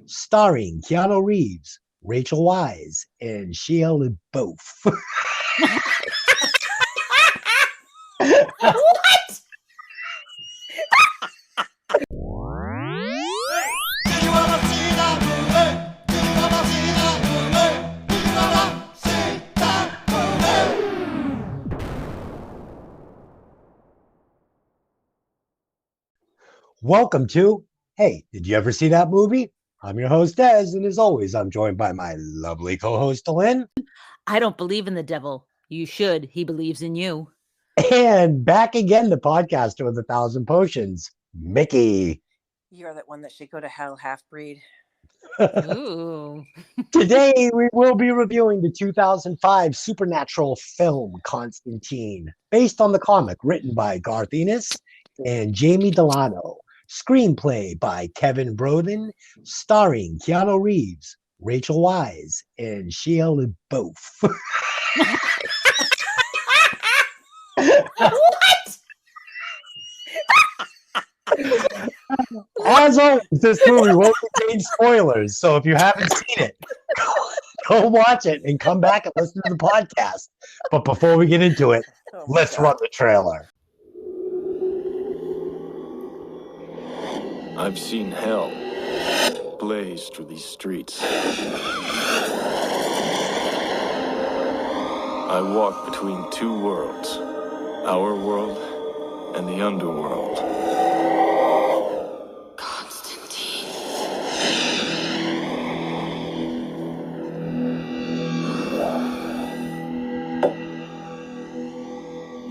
starring Keanu Reeves, Rachel Weisz, and Shia LaBeouf. What? Welcome to Hey, did you ever see that movie? I'm your host, Des, and as always, I'm joined by my lovely co-host, Lynn. I don't believe in the devil. You should. He believes in you. And back again, the podcaster with 1,000 potions, Mickey. You're that one that should go to hell, half-breed. Ooh. Today, we will be reviewing the 2005 supernatural film, Constantine, based on the comic written by Garth Ennis and Jamie Delano. Screenplay by Kevin Broden, starring Keanu Reeves, Rachel Weisz, and Shia LaBeouf. What? As always, this movie will contain spoilers, so if you haven't seen it, go watch it and come back and listen to the podcast. But before we get into it, let's run the trailer. I've seen hell blaze through these streets. I walk between two worlds, our world and the underworld. Constantine.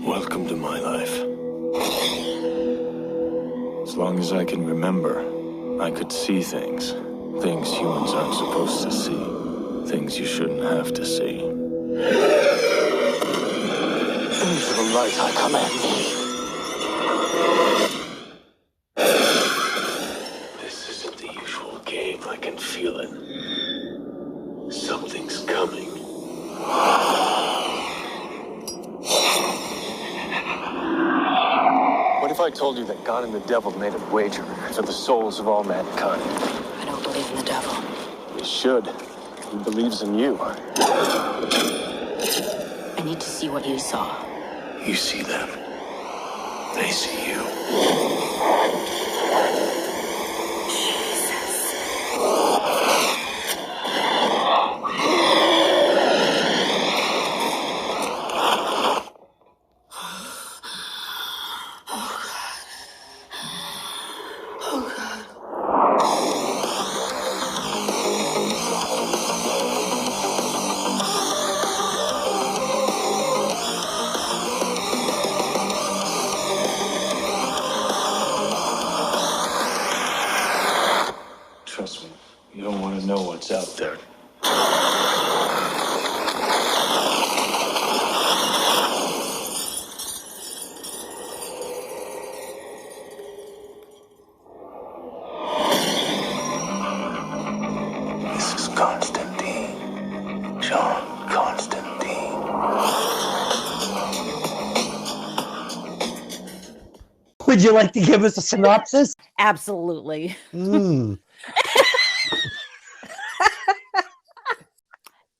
Welcome to my life. As long as I can remember, I could see things. Things humans aren't supposed to see. Things you shouldn't have to see. Into the light I command thee. This isn't the usual game. I can feel it. Something's coming. What if I told you that God and the devil made a wager for the souls of all mankind? I don't believe in the devil. You should. He believes in you. I need to see what you saw. You see them. They see you. Trust me, you don't want to know what's out there. This is Constantine. John Constantine. Would you like to give us a synopsis? Absolutely.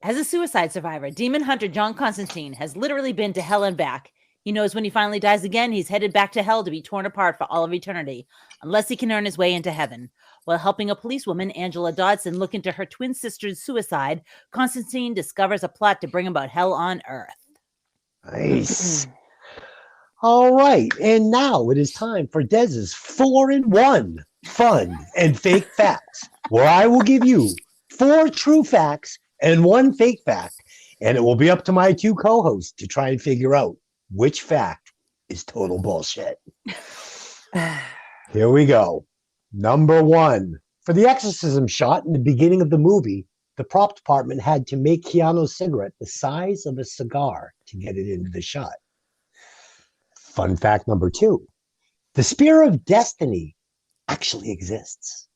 As a suicide survivor, demon hunter John Constantine has literally been to hell and back. He knows when he finally dies again, he's headed back to hell to be torn apart for all of eternity, unless he can earn his way into heaven. While helping a policewoman, Angela Dodson, look into her twin sister's suicide, Constantine discovers a plot to bring about hell on Earth. Nice. All right, and now it is time for Dez's 4-in-1 fun and fake facts, where I will give you 4 true facts and 1 fake fact, and it will be up to my 2 co-hosts to try and figure out which fact is total bullshit. Here we go. Number 1. For the exorcism shot in the beginning of the movie, the prop department had to make Keanu's cigarette the size of a cigar to get it into the shot. Fun fact number 2. The Spear of Destiny actually exists.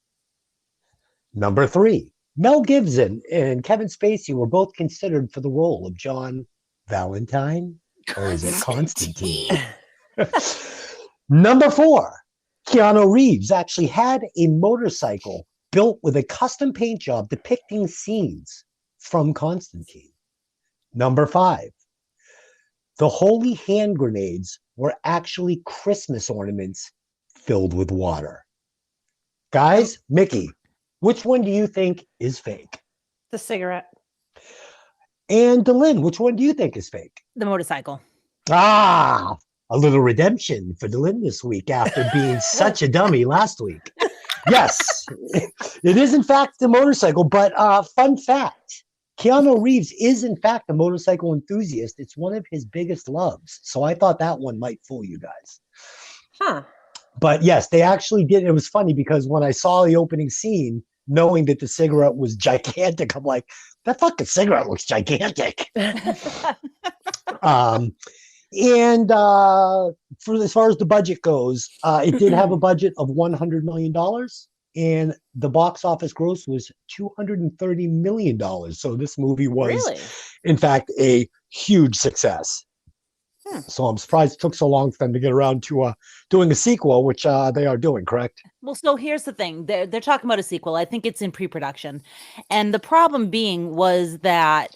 Number 3. Mel Gibson and Kevin Spacey were both considered for the role of John Valentine, or is it Constantine? Number 4. Keanu Reeves actually had a motorcycle built with a custom paint job depicting scenes from Constantine. Number 5, the holy hand grenades were actually Christmas ornaments filled with water. Guys, Mickey, which one do you think is fake? The cigarette. And Delyn, which one do you think is fake? The motorcycle. Ah, a little redemption for Delyn this week after being such a dummy last week. Yes, it is in fact the motorcycle, but fun fact, Keanu Reeves is in fact a motorcycle enthusiast. It's one of his biggest loves. So I thought that one might fool you guys. Huh. But yes, they actually did. It was funny because when I saw the opening scene, knowing that the cigarette was gigantic, I'm like, that fucking cigarette looks gigantic. And for as far as the budget goes, it did have a budget of $100 million, and the box office gross was $230 million. So this movie was, Really? in fact, a huge success. So I'm surprised it took so long for them to get around to doing a sequel, which they are doing, correct? Well, so here's the thing. They're talking about a sequel. I think it's in pre-production. And the problem being was that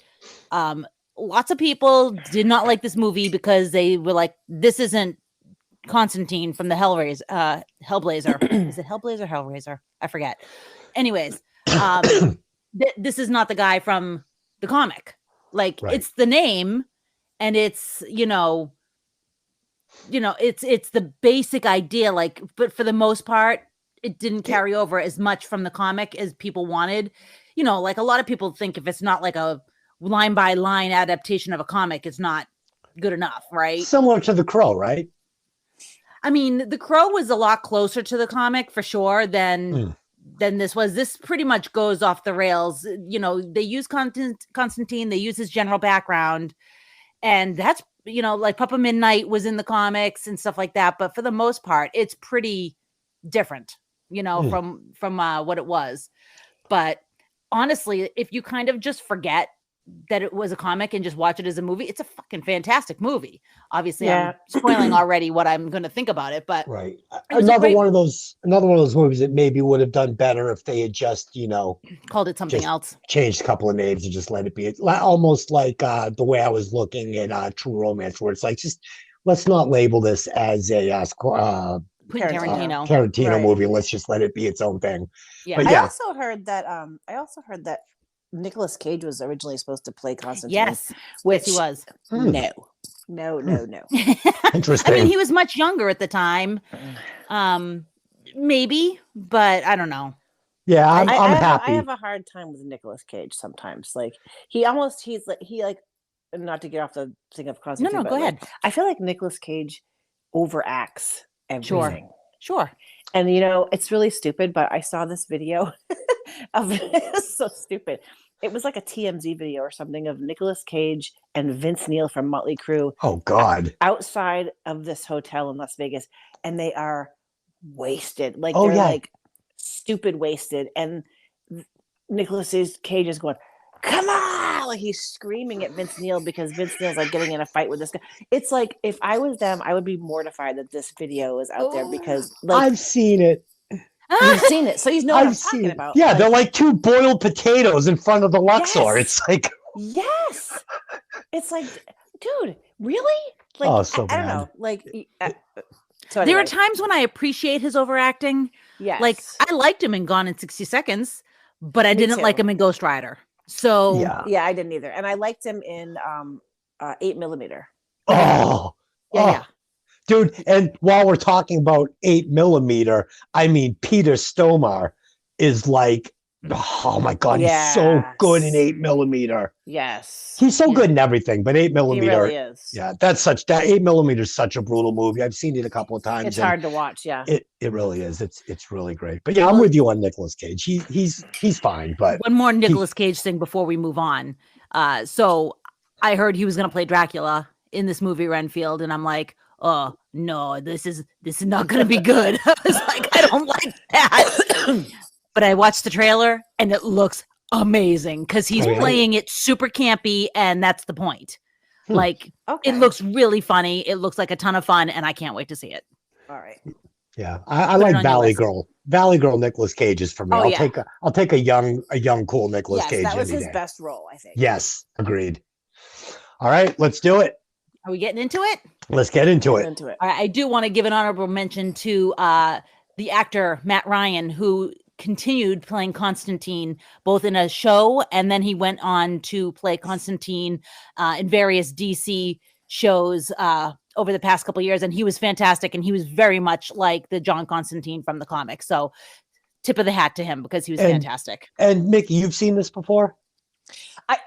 lots of people did not like this movie because they were like, this isn't Constantine from the Hellblazer. Is it Hellblazer or Hellraiser? I forget. Anyways, this is not the guy from the comic. Like, Right. It's the name, and it's, it's the basic idea, like, but for the most part, it didn't carry over as much from the comic as people wanted. Like a lot of people think if it's not like a line by line adaptation of a comic, it's not good enough, right? Similar to The Crow, right? I mean, The Crow was a lot closer to the comic for sure than this was. This pretty much goes off the rails. They use Constantine, they use his general background, and that's, like Papa Midnight was in the comics and stuff like that. But for the most part, it's pretty different, from what it was. But honestly, if you kind of just forget that it was a comic and just watch it as a movie, it's a fucking fantastic movie. Obviously, Yeah. I'm spoiling already what I'm going to think about it, but Right. was a great- Another one of those movies that maybe would have done better if they had just, called it something just else. changed a couple of names and just let it be. Almost like the way I was looking at True Romance, where it's like, just let's not label this as a Quentin Tarantino. Tarantino Right. movie. Let's just let it be its own thing. Yeah. But I yeah. also heard that Nicolas Cage was originally supposed to play Constantine. Yes, which he was. No. Interesting. I mean, he was much younger at the time. Maybe, but I don't know. Yeah, I'm I happy. have a hard time with Nicolas Cage sometimes. Like he not to get off the thing of Constantine. No, but go like, ahead. I feel like Nicolas Cage overacts everything. Sure. And it's really stupid, but I saw this video of it's so stupid. It was like a TMZ video or something of Nicolas Cage and Vince Neil from Motley Crue Oh God. outside of this hotel in Las Vegas, and they are wasted. Like Oh, they're yeah. like stupid wasted. And Nicolas Cage is going, "Come on!" Like he's screaming at Vince Neil because Vince Neil's like getting in a fight with this guy. It's like if I was them, I would be mortified that this video is out there because like I've seen it. you've seen it, so you know what I'm I've seen talking it. about. Yeah, Like, they're like two boiled potatoes in front of the Luxor. Yes. It's like, yes, it's like, dude, really? Like, Oh, so I don't bad. know. Like, so There anyway, are times when I appreciate his overacting. yes, Like, I liked him in Gone in 60 Seconds, but I Me didn't too. like him in Ghost Rider. So, yeah, I didn't either, and I liked him in 8mm. Oh, yeah. dude. And while we're talking about 8mm, I mean, Peter Stormare is like, oh my God, he's so good in Yes. 8mm. Yes, He's so Yeah. good in everything, but 8mm, he really is. yeah, that 8mm is such a brutal movie. I've seen it a couple of times. It's and hard to watch. Yeah, It really is. It's really great. But yeah, I'm with you on Nicolas Cage. He's fine, but One more Nicolas Cage thing before we move on. So I heard he was going to play Dracula in this movie Renfield, and I'm like, oh no, this is not going to be good. I was like, I don't like that. But I watched the trailer, and it looks amazing because he's Oh, yeah? playing it super campy, and that's the point. Like, okay. it looks really funny. It looks like a ton of fun, and I can't wait to see it. all right. Yeah, I Put it like on your Valley list. Girl. Valley Girl Nicolas Cage is for me. Oh, I'll yeah. take a young, cool Nicolas Yes, Cage that was any his day. best role, I think. Yes, agreed. All right, let's do it. Are we getting into it? Let's get into I'm it. into it. I do want to give an honorable mention to the actor Matt Ryan, who continued playing Constantine both in a show and then he went on to play Constantine in various DC shows over the past couple of years, and he was fantastic, and he was very much like the John Constantine from the comics. So tip of the hat to him because he was fantastic. And Mickey, you've seen this before?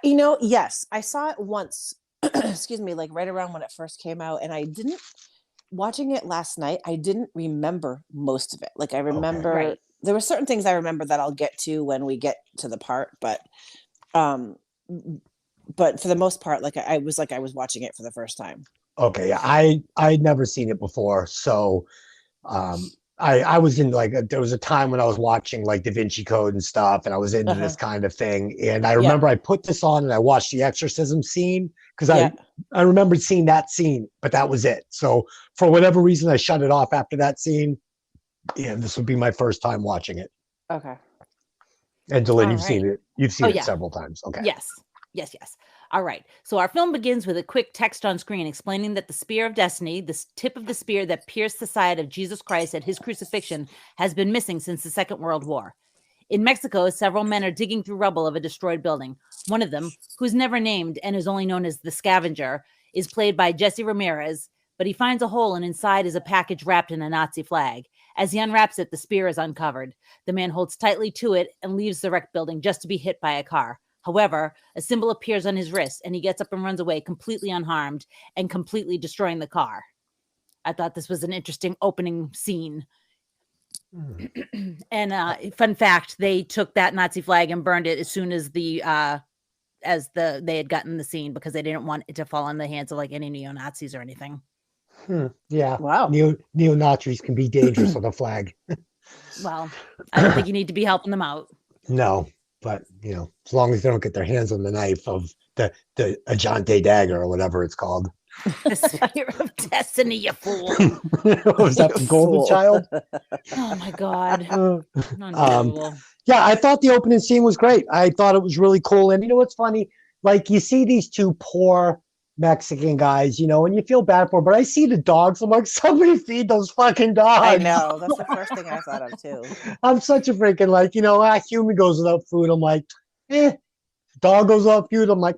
Yes, I saw it once. Excuse me, like right around when it first came out, and I didn't. Watching it last night, I didn't remember most of it. Like I remember Right. there were certain things I remember that I'll get to when we get to the part, but for the most part, I was watching it for the first time. Okay, yeah, I'd never seen it before, so I was in there was a time when I was watching like Da Vinci Code and stuff, and I was into this kind of thing. And I remember I put this on and I watched the exorcism scene because I remembered seeing that scene, but that was it. So for whatever reason, I shut it off after that scene. And this would be my first time watching it. Okay. Angela, All you've right. seen it. You've seen Oh, it yeah. several times. Okay. Yes. All right. So our film begins with a quick text on screen explaining that the spear of destiny, the tip of the spear that pierced the side of Jesus Christ at his crucifixion, has been missing since the Second World War. In Mexico, several men are digging through rubble of a destroyed building. One of them, who's never named and is only known as the Scavenger, is played by Jesse Ramirez, but he finds a hole and inside is a package wrapped in a Nazi flag. As he unwraps it, the spear is uncovered. The man holds tightly to it and leaves the wrecked building just to be hit by a car. However, a symbol appears on his wrist and he gets up and runs away completely unharmed and completely destroying the car. I thought this was an interesting opening scene. And fun fact, they took that Nazi flag and burned it as soon as they had gotten the scene because they didn't want it to fall in the hands of like any neo-Nazis or anything. Yeah. Wow. Neo-Nazis can be dangerous with a flag. Well, I don't think you need to be helping them out. No, but as long as they don't get their hands on the knife of the Ajante dagger or whatever it's called. The spear of destiny, you fool. Was that the Golden Child? Oh my God. Unbelievable. Yeah, I thought the opening scene was great. I thought it was really cool. And you know what's funny? Like you see these two poor Mexican guys, and you feel bad for them, but I see the dogs. I'm like, somebody feed those fucking dogs. I know. That's the first thing I thought of too. I'm such a freaking a human goes without food. I'm like, dog goes without food. I'm like,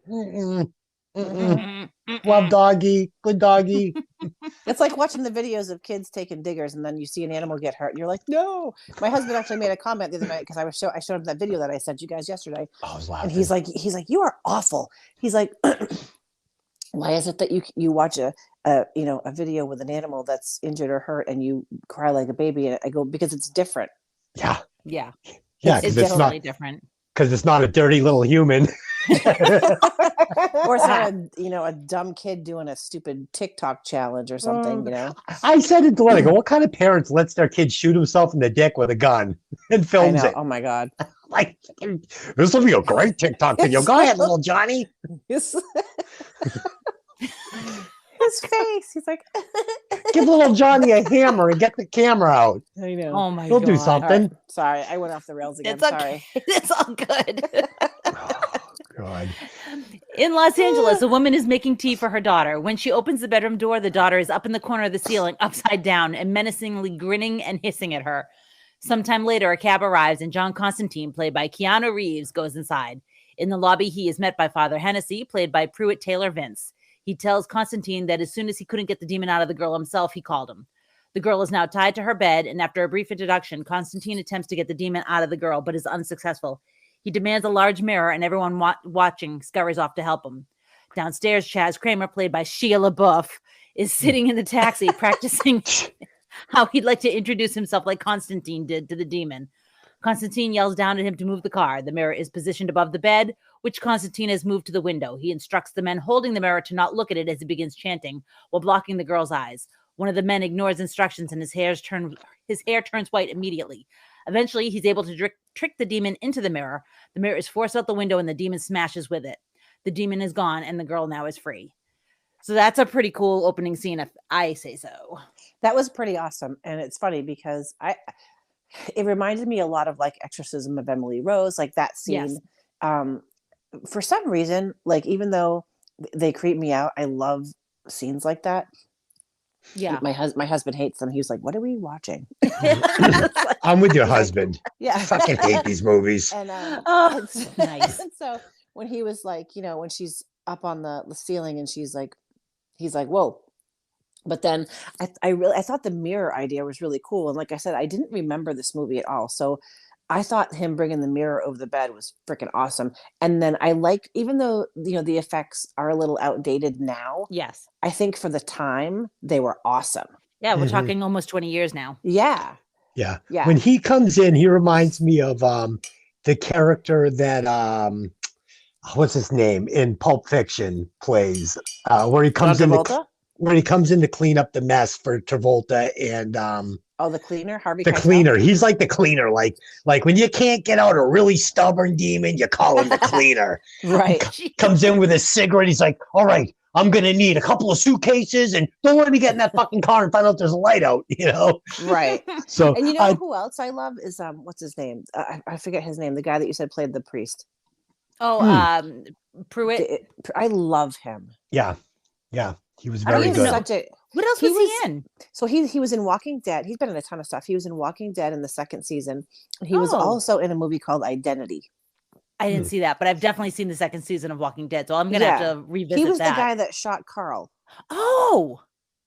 love doggy, good doggy. It's like watching the videos of kids taking diggers and then you see an animal get hurt and you're like, no. My husband actually made a comment the other night because I showed him that video that I sent you guys yesterday. I was laughing. And he's like, you are awful. He's like, why is it that you watch a video with an animal that's injured or hurt and you cry like a baby? And I go, because it's different. Yeah. Yeah. Yeah, It's definitely different. Because it's not a dirty little human. Or it's not a dumb kid doing a stupid TikTok challenge or something, I said it to Len, I go, what kind of parents lets their kid shoot himself in the dick with a gun and films it? Oh my God. Like, this will be a great TikTok video. Go ahead, little Johnny. His face. He's like, give little Johnny a hammer and get the camera out. I know. Oh my He'll God. do something. Right. Sorry, I went off the rails again. It's okay. Sorry. It's all good. Oh, God. In Los Angeles, a woman is making tea for her daughter. When she opens the bedroom door, the daughter is up in the corner of the ceiling, upside down, and menacingly grinning and hissing at her. Sometime later, a cab arrives, and John Constantine, played by Keanu Reeves, goes inside. In the lobby, he is met by Father Hennessy, played by Pruitt Taylor Vince. He tells Constantine that as soon as he couldn't get the demon out of the girl himself, he called him. The girl is now tied to her bed, and after a brief introduction, Constantine attempts to get the demon out of the girl, but is unsuccessful. He demands a large mirror, and everyone watching scurries off to help him. Downstairs, Chaz Kramer, played by Shia LaBeouf, is sitting in the taxi practicing how he'd like to introduce himself like Constantine did to the demon. Constantine yells down at him to move the car. The mirror is positioned above the bed, which Constantine has moved to the window. He instructs the men holding the mirror to not look at it as he begins chanting while blocking the girl's eyes. One of the men ignores instructions and his hair turns white immediately. Eventually, he's able to trick the demon into the mirror. The mirror is forced out the window and the demon smashes with it. The demon is gone and the girl now is free. So that's a pretty cool opening scene, if I say so. That was pretty awesome. And it's funny because it reminded me a lot of like Exorcism of Emily Rose, like that scene. Yes. For some reason, like even though they creep me out, I love scenes like that. Yeah. My husband hates them. He was like, "What are we watching?" I'm with your husband. Yeah, I fucking hate these movies. And Oh, and nice. and so when he was like, when she's up on the ceiling and he's like, "Whoa." But then I thought the mirror idea was really cool. And like I said, I didn't remember this movie at all. So I thought him bringing the mirror over the bed was freaking awesome. And then I like, even though, the effects are a little outdated now, Yes. I think for the time they were awesome. Yeah, we're Mhm. talking almost 20 years now. Yeah. Yeah. Yeah. When he comes in, he reminds me of the character that what's his name in Pulp Fiction plays, where he comes John in Travolta? when he comes in to clean up the mess for Travolta and Oh, the cleaner, Harvey the Keitel? cleaner. He's like the cleaner, like when you can't get out a really stubborn demon, you call him the cleaner. Right. Comes in with a cigarette. He's like, "All right, I'm gonna need a couple of suitcases, and don't let me get in that fucking car and find out there's a light out." Right. So And you know who else I love is what's his name? I forget his name. The guy that you said played the priest. Oh, Pruitt. I love him. yeah, he was I don't very even good. know. What else was he in? So he was in Walking Dead. He's been in a ton of stuff. He was in Walking Dead in the second season. And he was Oh. also in a movie called Identity. I didn't see that, but I've definitely seen the second season of Walking Dead, so I'm gonna have to revisit He was that. the guy that shot Carl. Oh,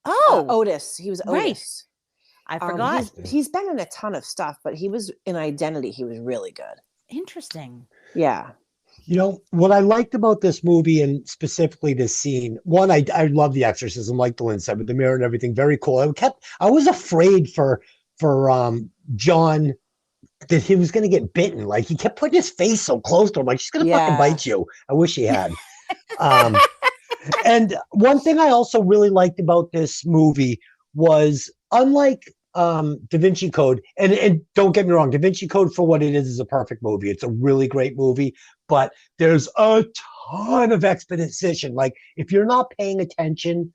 Otis. He was right. Otis. I forgot. He's been in a ton of stuff, but he was in Identity. He was really good. Interesting. Yeah. What I liked about this movie and specifically this scene, one, I love the exorcism, like the Lynn said, with the mirror and everything. Very cool. I was afraid for John that he was going to get bitten. Like he kept putting his face so close to him, like she's going to fucking bite you. I wish he had. And one thing I also really liked about this movie was, unlike Da Vinci Code, and don't get me wrong, Da Vinci Code for what it is a perfect movie. It's a really great movie, but there's a ton of exposition. Like if you're not paying attention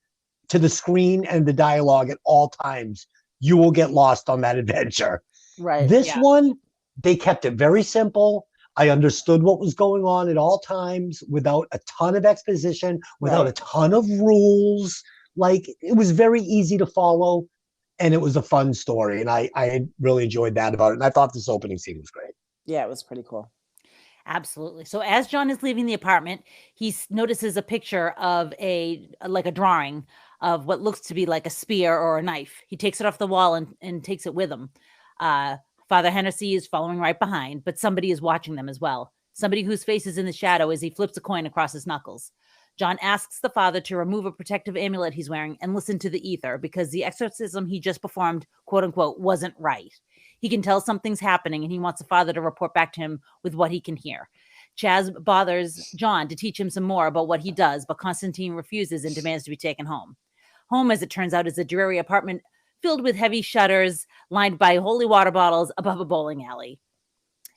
to the screen and the dialogue at all times, you will get lost on that adventure. Right. This one, they kept it very simple. I understood what was going on at all times without a ton of exposition, without a ton of rules. Like it was very easy to follow, and it was a fun story. And I really enjoyed that about it. And I thought this opening scene was great. Yeah, it was pretty cool. Absolutely. So as John is leaving the apartment, he notices a picture of a drawing of what looks to be like a spear or a knife. He takes it off the wall and takes it with him. Father Hennessy is following right behind, but somebody is watching them as well. Somebody whose face is in the shadow as he flips a coin across his knuckles. John asks the father to remove a protective amulet he's wearing and listen to the ether because the exorcism he just performed, quote unquote, wasn't right. He can tell something's happening and he wants the father to report back to him with what he can hear. Chaz bothers John to teach him some more about what he does, but Constantine refuses and demands to be taken home. Home, as it turns out, is a dreary apartment filled with heavy shutters lined by holy water bottles above a bowling alley.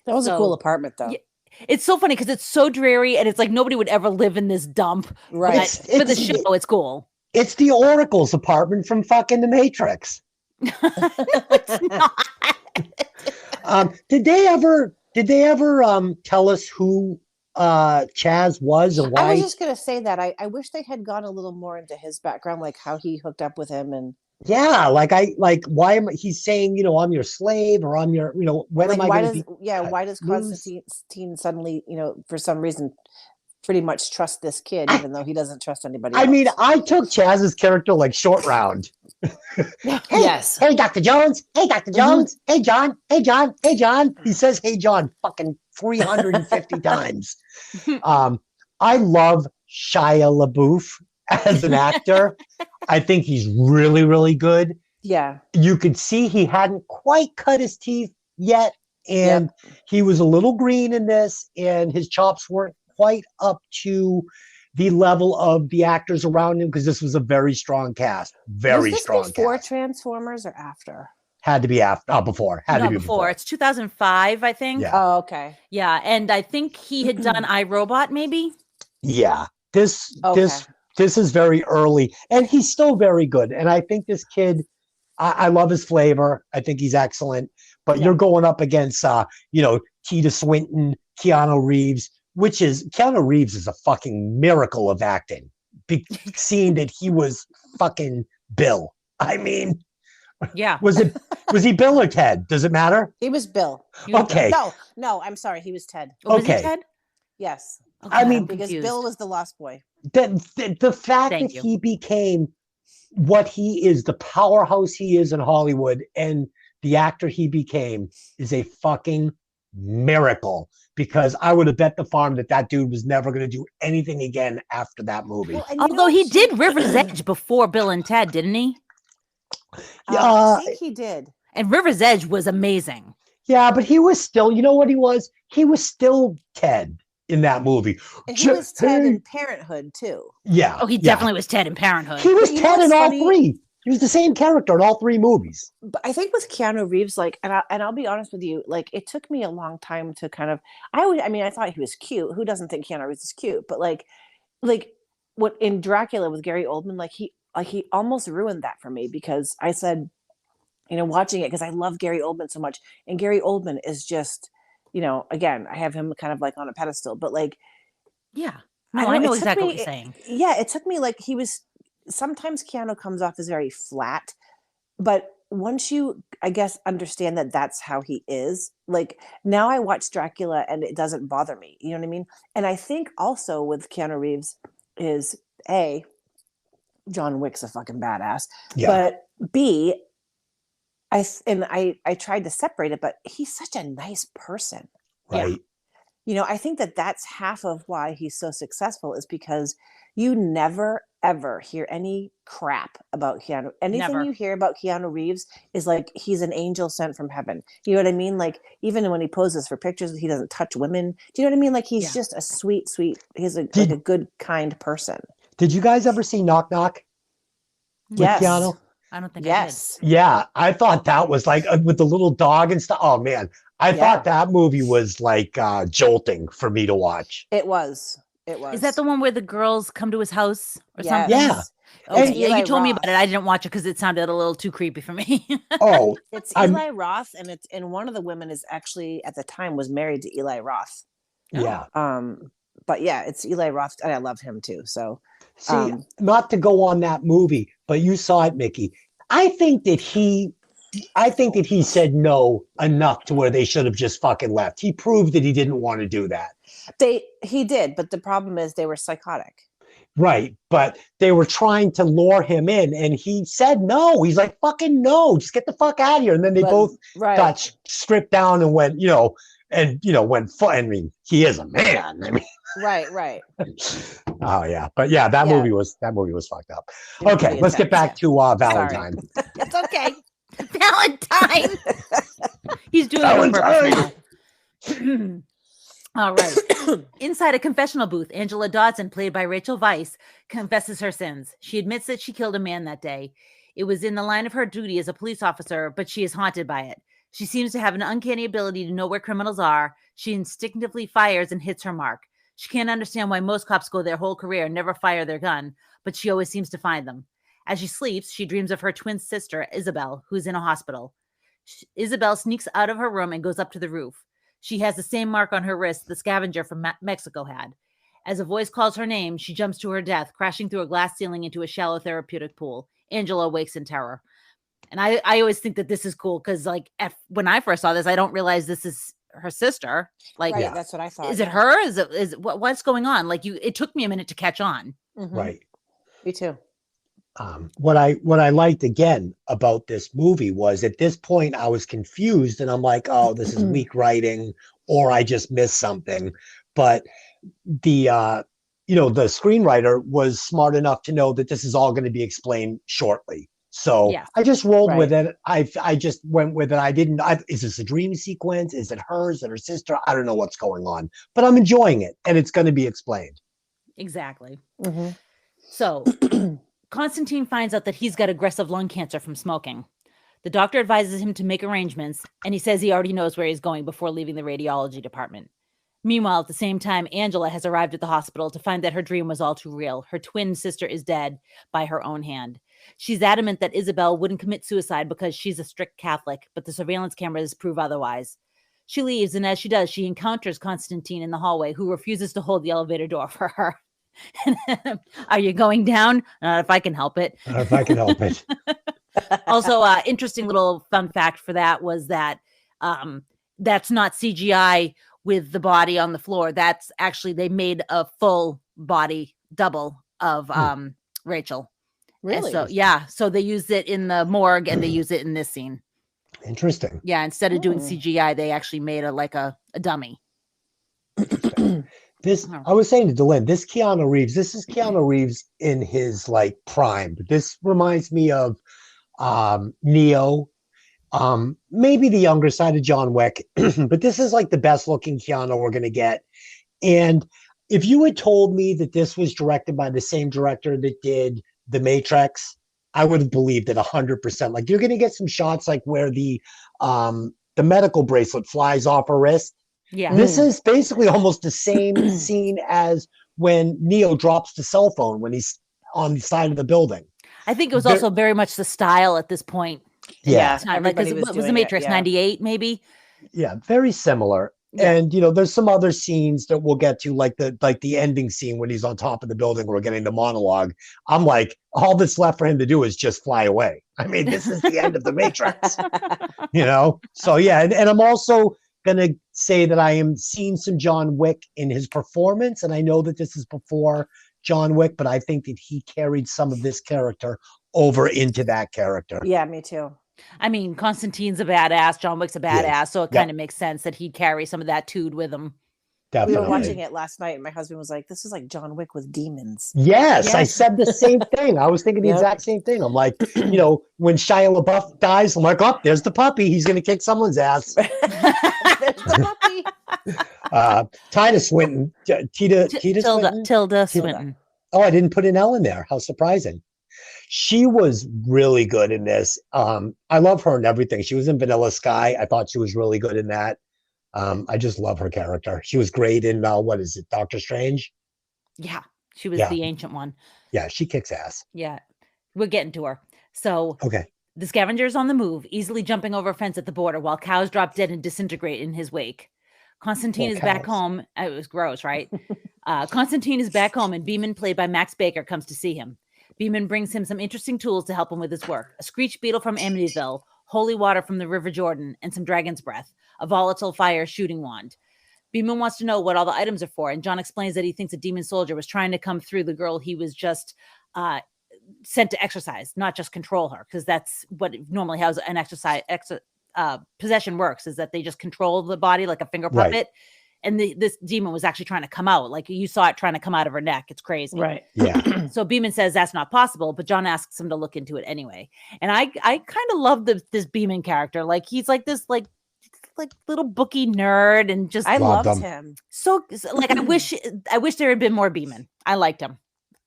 That was a cool apartment, though. Yeah, it's so funny because it's so dreary and it's like nobody would ever live in this dump. Right. For the show, it's cool. It's the Oracle's apartment from fucking The Matrix. No, it's not. Did they ever tell us who Chaz was and why? I was just gonna say that. I wish they had gone a little more into his background, like how he hooked up with him and why am he's saying, I'm your slave or I'm your, when am I why going does to be why does Constantine suddenly, for some reason pretty much trust this kid even though he doesn't trust anybody else? I mean, I took Chaz's character like Short Round. Yes. Hey, Dr. Jones. Hey, Dr. Jones. Hey, John. Hey, John. Hey, John. He says, "Hey, John," fucking 350 times. I love Shia LaBeouf as an actor. I think he's really, really good. Yeah. You could see he hadn't quite cut his teeth yet. And he was a little green in this, and his chops weren't quite up to the level of the actors around him because this was a very strong cast. Very strong cast. Before Transformers or after? Had to be after. Before. Had to be before. It's 2005, I think. Yeah. Oh, okay. Yeah, and I think he had done iRobot, maybe. Yeah. This is very early, and he's still very good. And I think this kid I love his flavor. I think he's excellent. But you're going up against, Tilda Swinton, Keanu Reeves, Keanu Reeves is a fucking miracle of acting. Seeing that he was fucking Bill. I mean, Yeah. was he Bill or Ted? Does it matter? He was Bill. Okay. No, I'm sorry. He was Ted. Oh, was he Okay. Ted? Yes. Okay, I mean, I'm Because confused. Bill was the lost boy. The fact Thank that you. he became what he is, the powerhouse he is in Hollywood, and the actor he became is a fucking miracle. Because I would have bet the farm that dude was never going to do anything again after that movie. Well, and Although he did River's Edge before Bill and Ted, didn't he? I think he did. And River's Edge was amazing. Yeah, but he was still, you know what he was? He was still Ted in that movie. And he was Ted in Parenthood too. Yeah. Oh, he definitely was Ted in Parenthood. He was But you know Ted in what's all funny? three. He was the same character in all three movies. But I think with Keanu Reeves, like, and I'll be honest with you, like, it took me a long time to kind of. I thought he was cute. Who doesn't think Keanu Reeves is cute? But like what in Dracula with Gary Oldman, he almost ruined that for me because I said, watching it because I love Gary Oldman so much, and Gary Oldman is just, again, I have him kind of like on a pedestal, but like, Yeah. No, I know exactly what you're saying. Yeah, it took me like he was. Sometimes Keanu comes off as very flat, but once you, I guess, understand that that's how he is, like now I watch Dracula and it doesn't bother me. You know what I mean? And I think also with Keanu Reeves is John Wick's a fucking badass, but B, I tried to separate it, but he's such a nice person. Right. I think that's half of why he's so successful is because you never, ever hear any crap about Keanu. Anything Never. you hear about Keanu Reeves is like he's an angel sent from heaven. You know what I mean? Like even when he poses for pictures, he doesn't touch women. Do you know what I mean? Like he's just a sweet, he's a good, kind person. Did you guys ever see Knock Knock? Yes. With Keanu? I don't think Yes. Yeah, I thought that was like with the little dog and stuff. Oh man, I thought that movie was like jolting for me to watch. It was. Is that the one where the girls come to his house or something? Yeah. Okay, And yeah, Eli you told me Roth. about it. I didn't watch it because it sounded a little too creepy for me. Oh, It's Eli Roth, and one of the women is actually at the time was married to Eli Roth. yeah. But yeah, it's Eli Roth, and I love him too. So See, not to go on that movie, but you saw it, Mickey. I think that he said no enough to where they should have just fucking left. He proved that he didn't want to do that. he did, but the problem is they were psychotic. Right. But they were trying to lure him in and he said no. He's like, fucking no, just get the fuck out of here. And then they both got stripped down and went, I mean, he is a man. I mean, Right. Oh yeah. But yeah, that movie was fucked up. Okay, let's get back to Valentine. It's okay. Valentine. He's doing it on purpose now. All right. Inside a confessional booth, Angela Dodson, played by Rachel Weiss, confesses her sins. She admits that she killed a man that day. It was in the line of her duty as a police officer, but she is haunted by it. She seems to have an uncanny ability to know where criminals are. She instinctively fires and hits her mark. She can't understand why most cops go their whole career and never fire their gun, but she always seems to find them. As she sleeps, she dreams of her twin sister, Isabel, who's in a hospital. Isabel sneaks out of her room and goes up to the roof. She has the same mark on her wrist the scavenger from Mexico had. As a voice calls her name, she jumps to her death, crashing through a glass ceiling into a shallow therapeutic pool. Angela wakes in terror. And I always think that this is cool because, when I first saw this, I don't realize this is her sister. That's what I thought. Is it her? Is it what's going on? It took me a minute to catch on. Mm-hmm. Right. Me too. What I liked again about this movie was at this point I was confused and I'm like, oh, this is weak writing or I just missed something. But the screenwriter was smart enough to know that this is all going to be explained shortly. So I just rolled with it. I just went with it. Is this a dream sequence? Is it hers? Is it her sister? I don't know what's going on, but I'm enjoying it and it's going to be explained. Exactly. Mm-hmm. So Constantine finds out that he's got aggressive lung cancer from smoking. The doctor advises him to make arrangements, and he says he already knows where he's going before leaving the radiology department. Meanwhile, at the same time, Angela has arrived at the hospital to find that her dream was all too real. Her twin sister is dead by her own hand. She's adamant that Isabel wouldn't commit suicide because she's a strict Catholic, but the surveillance cameras prove otherwise. She leaves, and as she does, she encounters Constantine in the hallway, who refuses to hold the elevator door for her. Are you going down? Not if I can help it. Not if I can help it. Also, interesting little fun fact for that was that that's not CGI with the body on the floor. That's actually, they made a full body double of Rachel. Really? And so, yeah. So they used it in the morgue and they use it in this scene. Interesting. Yeah. Instead of doing CGI, they actually made a dummy. This, I was saying to Delin, this is Keanu Reeves in his like prime. But this reminds me of Neo, maybe the younger side of John Wick, but this is like the best looking Keanu we're gonna get. And if you had told me that this was directed by the same director that did The Matrix, I would have believed it 100%. Like, you're gonna get some shots like where the medical bracelet flies off her wrist. Yeah. This is basically almost the same scene as when Neo drops the cell phone when he's on the side of the building. I think it was also very much the style at this point. Yeah. Like, was The Matrix 98, maybe? Yeah, very similar. Yeah. And there's some other scenes that we'll get to, like the ending scene when he's on top of the building, we're getting the monologue. I'm like, all that's left for him to do is just fly away. I mean, this is the end of The Matrix. So yeah, and I'm also gonna say that I am seeing some John Wick in his performance, and I know that this is before John Wick, but I think that he carried some of this character over into that character. Yeah, me too. I mean, Constantine's a badass, John Wick's a badass, so it kind of makes sense that he'd carry some of that dude with him. Definitely. We were watching it last night, and my husband was like, "This is like John Wick with demons." Yes, I said the same thing. I was thinking the exact same thing. I'm like, when Shia LaBeouf dies, I'm like, oh, there's the puppy. He's going to kick someone's ass. There's the puppy. Tilda Swinton. Tilda Swinton. Oh, I didn't put an L in there. How surprising. She was really good in this. I love her and everything. She was in Vanilla Sky. I thought she was really good in that. I just love her character. She was great in, what is it, Doctor Strange? Yeah, she was the ancient one. Yeah, she kicks ass. Yeah, we're getting to her. So, okay. The scavenger's on the move, easily jumping over a fence at the border while cows drop dead and disintegrate in his wake. Constantine is back home. It was gross, right? Constantine is back home, and Beeman, played by Max Baker, comes to see him. Beeman brings him some interesting tools to help him with his work: a screech beetle from Amityville, holy water from the River Jordan, and some dragon's breath, a volatile fire shooting wand. Beeman wants to know what all the items are for, and John explains that he thinks a demon soldier was trying to come through the girl he was just sent to exorcise, not just control her, because that's what normally how an possession works, is that they just control the body like a finger puppet. Right. And this demon was actually trying to come out. Like, you saw it trying to come out of her neck. It's crazy. Right. Yeah. So Beeman says that's not possible, but John asks him to look into it anyway. And I kind of love this Beeman character. Like, he's like this like little bookie nerd, and just I loved him. So like, I wish there had been more Beeman. I liked him.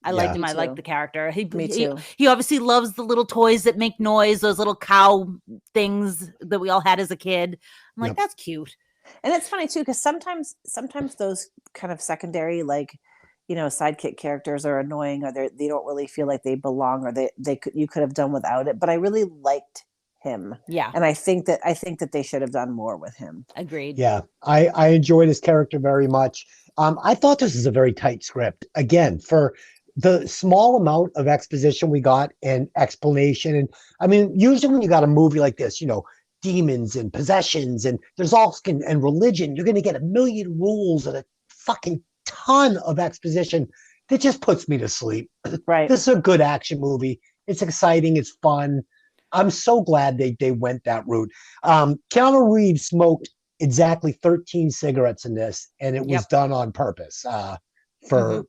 I liked him. I liked the character. Me too. He obviously loves the little toys that make noise, those little cow things that we all had as a kid. I'm like, that's cute. And it's funny too, because sometimes those kind of secondary, like, sidekick characters are annoying, or they don't really feel like they belong, or you could have done without it. But I really liked him. Yeah. And I think that they should have done more with him. Agreed. Yeah. I enjoyed his character very much. I thought this was a very tight script. Again, for the small amount of exposition we got and explanation. And I mean, usually when you got a movie like this, demons and possessions, and there's all and religion, you're going to get a million rules and a fucking ton of exposition that just puts me to sleep. Right. This is a good action movie. It's exciting. It's fun. I'm so glad they went that route. Keanu Reeves smoked exactly 13 cigarettes in this, and it was done on purpose for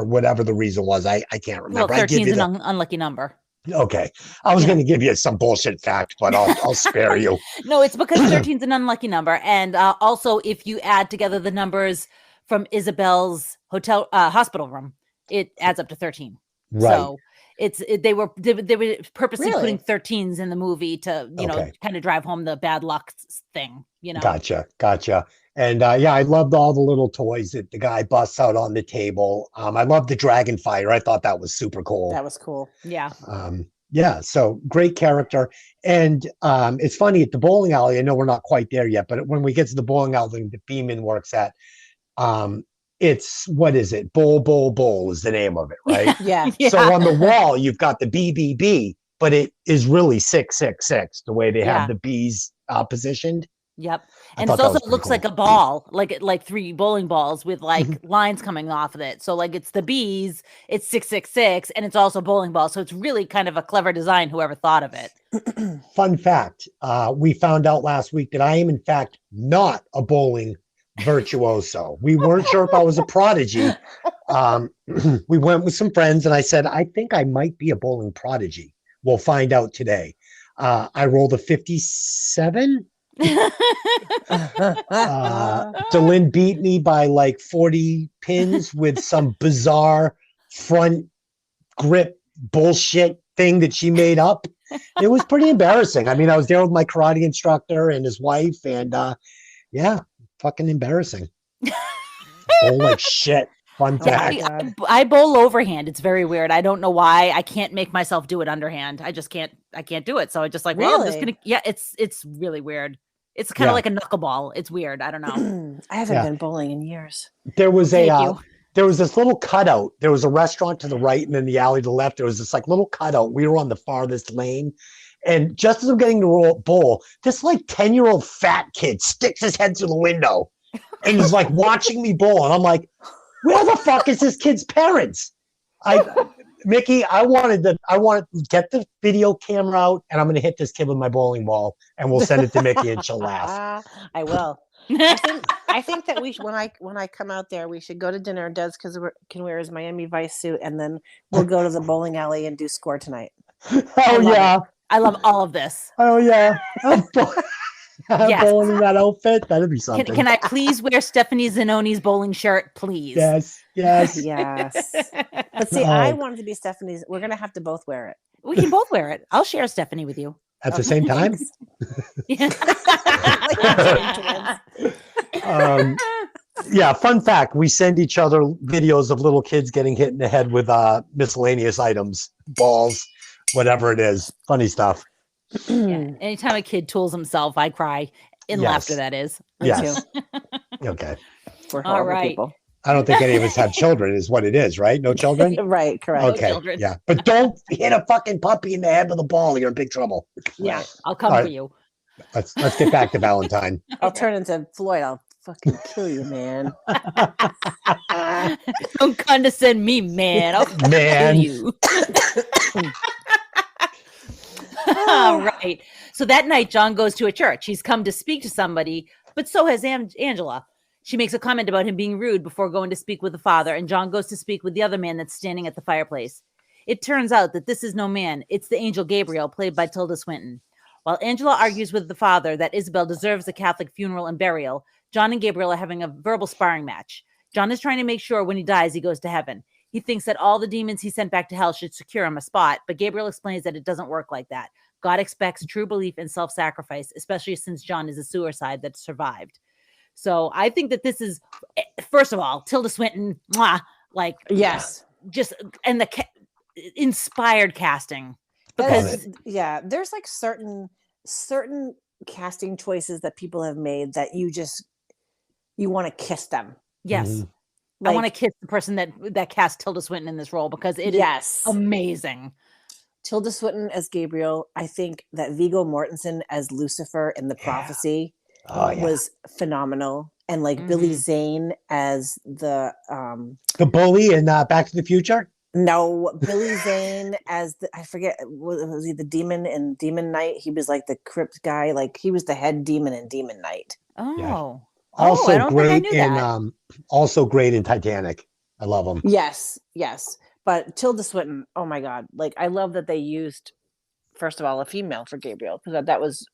whatever the reason was. I can't remember. Well, 13 is an unlucky number. Okay. I was going to give you some bullshit fact, but I'll spare you. No, it's because 13 is an unlucky number. And also, if you add together the numbers from Isabel's hospital room, it adds up to 13. Right. So they were purposely putting 13s in the movie to, kind of drive home the bad luck thing, Gotcha. And I loved all the little toys that the guy busts out on the table. I loved the dragon fire. I thought that was super cool. That was cool. Yeah. Yeah, so great character. And it's funny at the bowling alley. I know we're not quite there yet, but when we get to the bowling alley that Beeman works at, um, it's what is it? Bowl is the name of it, right? Yeah. Yeah. So on the wall, you've got the BBB, but it is really 666, the way they Yeah. have the B's positioned. Yep. I And thought it that also was pretty looks cool. like a ball, like three bowling balls with like lines coming off of it. So like it's the bees, it's 666, and it's also bowling ball. So it's really kind of a clever design, whoever thought of it. Fun fact, we found out last week that I am in fact not a bowling virtuoso. We weren't sure if I was a prodigy. We went with some friends and I said, I think I might be a bowling prodigy. We'll find out today. I rolled a 57. Delin beat me by like 40 pins with some bizarre front grip bullshit thing that she made up. It was pretty embarrassing. I mean, I was there with my karate instructor and his wife, and yeah, fucking embarrassing. Bowl like shit. Fun Oh my fact. God. I bowl overhand. It's very weird. I don't know why. I can't make myself do it underhand. I just can't. I can't do it. So I just like, well, I'm just Really? gonna. Yeah, it's really weird. It's kind of Yeah. like a knuckleball. It's weird. I don't know. I haven't Yeah. been bowling in years. There was Thank a you. there was this little cutout. There was a restaurant to the right, and then the alley to the left. There was this like little cutout. We were on the farthest lane. And just as I'm getting to bowl, this like 10-year-old fat kid sticks his head through the window and is like watching me bowl. And I'm like, where the fuck is this kid's parents? Mickey, I want to get the video camera out and I'm going to hit this kid with my bowling ball and we'll send it to Mickey and she'll laugh. I will. I think that we should, when I come out there, we should go to dinner. Des can wear his Miami Vice suit, and then we'll go to the bowling alley and do score tonight. Oh love yeah. I love all of this. Oh yeah. Yes. Bowling in that outfit. That'd be something. Can I please wear Stephanie Zanoni's bowling shirt, please? Yes. Yes. Yes. But see, I wanted to be Stephanie's. We're gonna have to both wear it. We can both wear it. I'll share Stephanie with you. At the same time. Yeah. Yeah, fun fact, we send each other videos of little kids getting hit in the head with miscellaneous items, balls, whatever it is. Funny stuff. Yeah. Anytime a kid tools himself, I cry in Yes. laughter, that is. Me Yes. too. Okay. We're All horrible right. people. I don't think any of us have children, is what it is, right? No children? Right, correct. Okay. children. Yeah. But don't hit a fucking puppy in the head with a ball. You're in big trouble. Yeah, I'll come All for right. you. Let's get back to Valentine. I'll turn into Floyd. I'll fucking kill you, man. Don't condescend me, man. I'll kill Man. you. All right. So that night, John goes to a church. He's come to speak to somebody, but so has Angela. She makes a comment about him being rude before going to speak with the father, and John goes to speak with the other man that's standing at the fireplace. It turns out that this is no man. It's the angel Gabriel, played by Tilda Swinton. While Angela argues with the father that Isabel deserves a Catholic funeral and burial, John and Gabriel are having a verbal sparring match. John is trying to make sure when he dies, he goes to heaven. He thinks that all the demons he sent back to hell should secure him a spot, but Gabriel explains that it doesn't work like that. God expects true belief in self-sacrifice, especially since John is a suicide that survived. So I think that this is, first of all, Tilda Swinton, like, Yes. just, and the inspired casting. Because there's like certain casting choices that people have made that you want to kiss them. Yes. Mhm. I want to kiss the person that cast Tilda Swinton in this role because it is amazing. Tilda Swinton as Gabriel. I think that Viggo Mortensen as Lucifer in The Prophecy was phenomenal. And like Billy Zane as the bully in Back to the Future? No, Billy Zane as I forget, was he the demon in Demon Knight? He was like the crypt guy, like he was the head demon in Demon Knight. Oh. Yeah. I Also don't great think I knew in also great in Titanic. I love him. Yes. But Tilda Swinton, oh my God. Like I love that they used, first of all, a female for Gabriel, because that was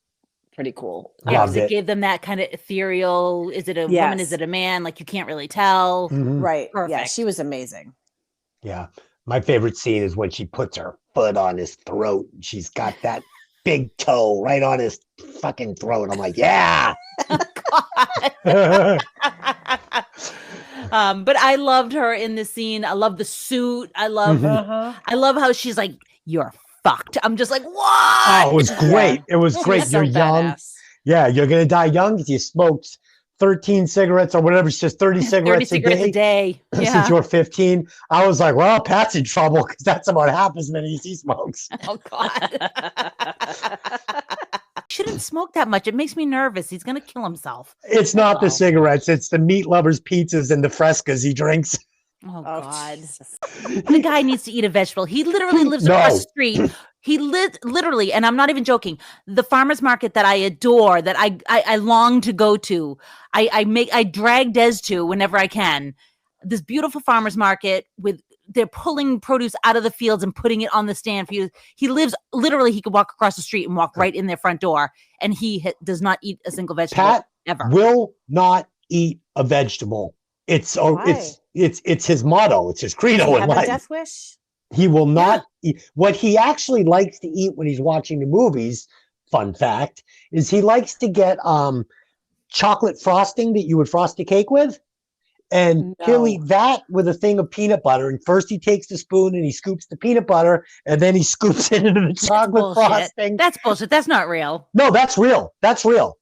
pretty cool. Yeah, Loved because it it. gave them that kind of ethereal, is it a woman, is it a man? Like you can't really tell. Mhm. Right. Yeah, Perfect. she was amazing. Yeah. My favorite scene is when she puts her foot on his throat. She's got that big toe right on his fucking throat. I'm like, yeah. But I loved her in this scene. I love the suit. I love how she's like, you're fucked. I'm just like, what? Oh, it was great. It was She great. was so You're young. badass. Yeah, you're gonna die young because you smoked 13 cigarettes or whatever. It's just 30 30 cigarettes, cigarettes a day. since Yeah. you were 15. I was like, well, Pat's in trouble because that's about half as many as he smokes. Oh God. Shouldn't smoke that much. It makes me nervous. He's gonna kill himself. It's not the Wow. cigarettes, it's the meat lovers pizzas and the frescas he drinks. Oh Oh, God. Jesus. The guy needs to eat a vegetable. He literally lives across No. the street. He literally, and I'm not even joking. The farmer's market that I adore, that I long to go to, I drag Des to whenever I can. This beautiful farmer's market with they're pulling produce out of the fields and putting it on the stand for you. He lives literally. He could walk across the street and walk right in their front door, and he does not eat a single vegetable Pat ever. will not eat a vegetable. Why? It's his motto. It's his credo Do you in have a life. death wish? He will not eat. What he actually likes to eat when he's watching the movies, fun fact, is he likes to get chocolate frosting that you would frost a cake with. And he'll No. eat that with a thing of peanut butter. And first he takes the spoon and he scoops the peanut butter, and then he scoops it into the chocolate bullshit. frosting. That's bullshit. That's not real. No, that's real. That's real.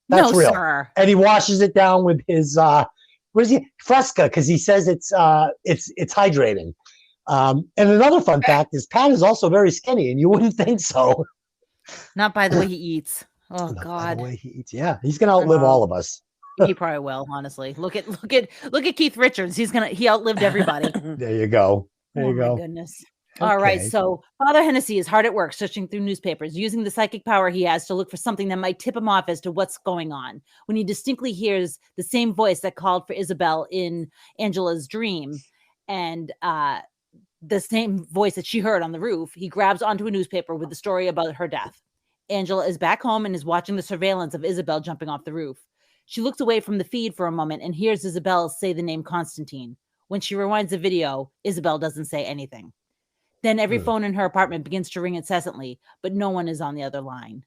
That's no, real. sir. And he washes it down with his what is he? Fresca, because he says it's hydrating. And another fun fact is Pat is also very skinny, and you wouldn't think so. Not by the way he eats. Oh Not by God. the way he eats. Yeah, he's gonna outlive all of us. He probably will, honestly. Look at Keith Richards. He outlived everybody. There you go. There Oh you my go. goodness. All right. Okay. So Father Hennessy is hard at work searching through newspapers, using the psychic power he has to look for something that might tip him off as to what's going on. When he distinctly hears the same voice that called for Isabel in Angela's dream, and the same voice that she heard on the roof, he grabs onto a newspaper with the story about her death. Angela is back home and is watching the surveillance of Isabel jumping off the roof. She looks away from the feed for a moment and hears Isabel say the name Constantine. When she rewinds the video, Isabel doesn't say anything. Then every phone in her apartment begins to ring incessantly, but no one is on the other line.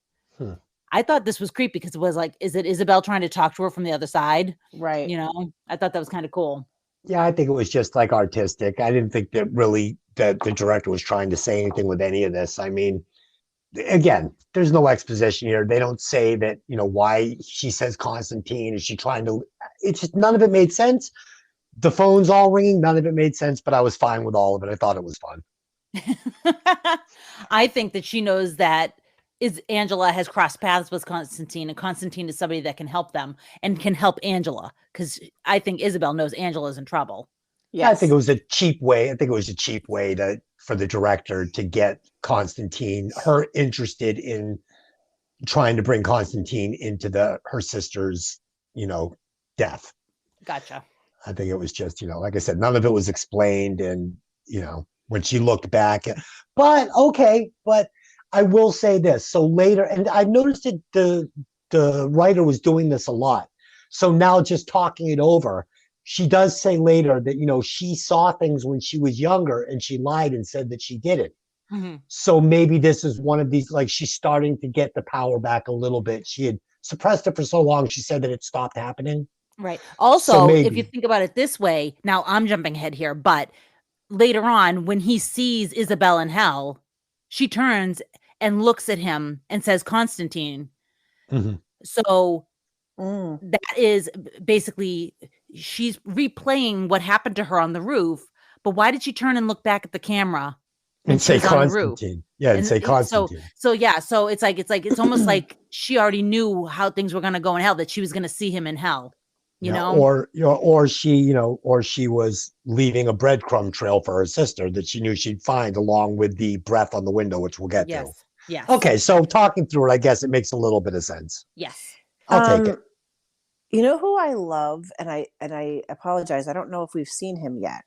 I thought this was creepy because it was like, is it Isabel trying to talk to her from the other side? Right. You know, I thought that was kind of cool. Yeah, I think it was just like artistic. I didn't think that really that the director was trying to say anything with any of this. I mean, again, there's no exposition here. They don't say that, why she says Constantine. Is she trying to, it's just none of it made sense. The phone's all ringing. None of it made sense, but I was fine with all of it. I thought it was fun. I think that she knows that Angela has crossed paths with Constantine, and Constantine is somebody that can help them and can help Angela, because I think Isabel knows Angela's in trouble. Yeah, I think it was a cheap way. I think it was a cheap way for the director to get Constantine, her interested in trying to bring Constantine into her sister's, death. Gotcha. I think it was just, like I said, none of it was explained. And, when she looked back, but I will say this. So later, and I noticed that the writer was doing this a lot. So now just talking it over, she does say later that, she saw things when she was younger and she lied and said that she didn't. Mm-hmm. So maybe this is one of these, like she's starting to get the power back a little bit. She had suppressed it for so long. She said that it stopped happening. Right. Also, So if you think about it this way, now I'm jumping ahead here, but later on, when he sees Isabel in hell, she turns and looks at him and says, Constantine. Mm-hmm. So that is basically, she's replaying what happened to her on the roof. But why did she turn and look back at the camera and say Constantine? Yeah, and say Constantine. So it's almost like she already knew how things were going to go in hell, that she was going to see him in hell. You know, or she was leaving a breadcrumb trail for her sister that she knew she'd find along with the breath on the window, which we'll get to. Yes. Okay, so talking through it, I guess it makes a little bit of sense. Yes. I'll take it. You know who I love, and I apologize, I don't know if we've seen him yet,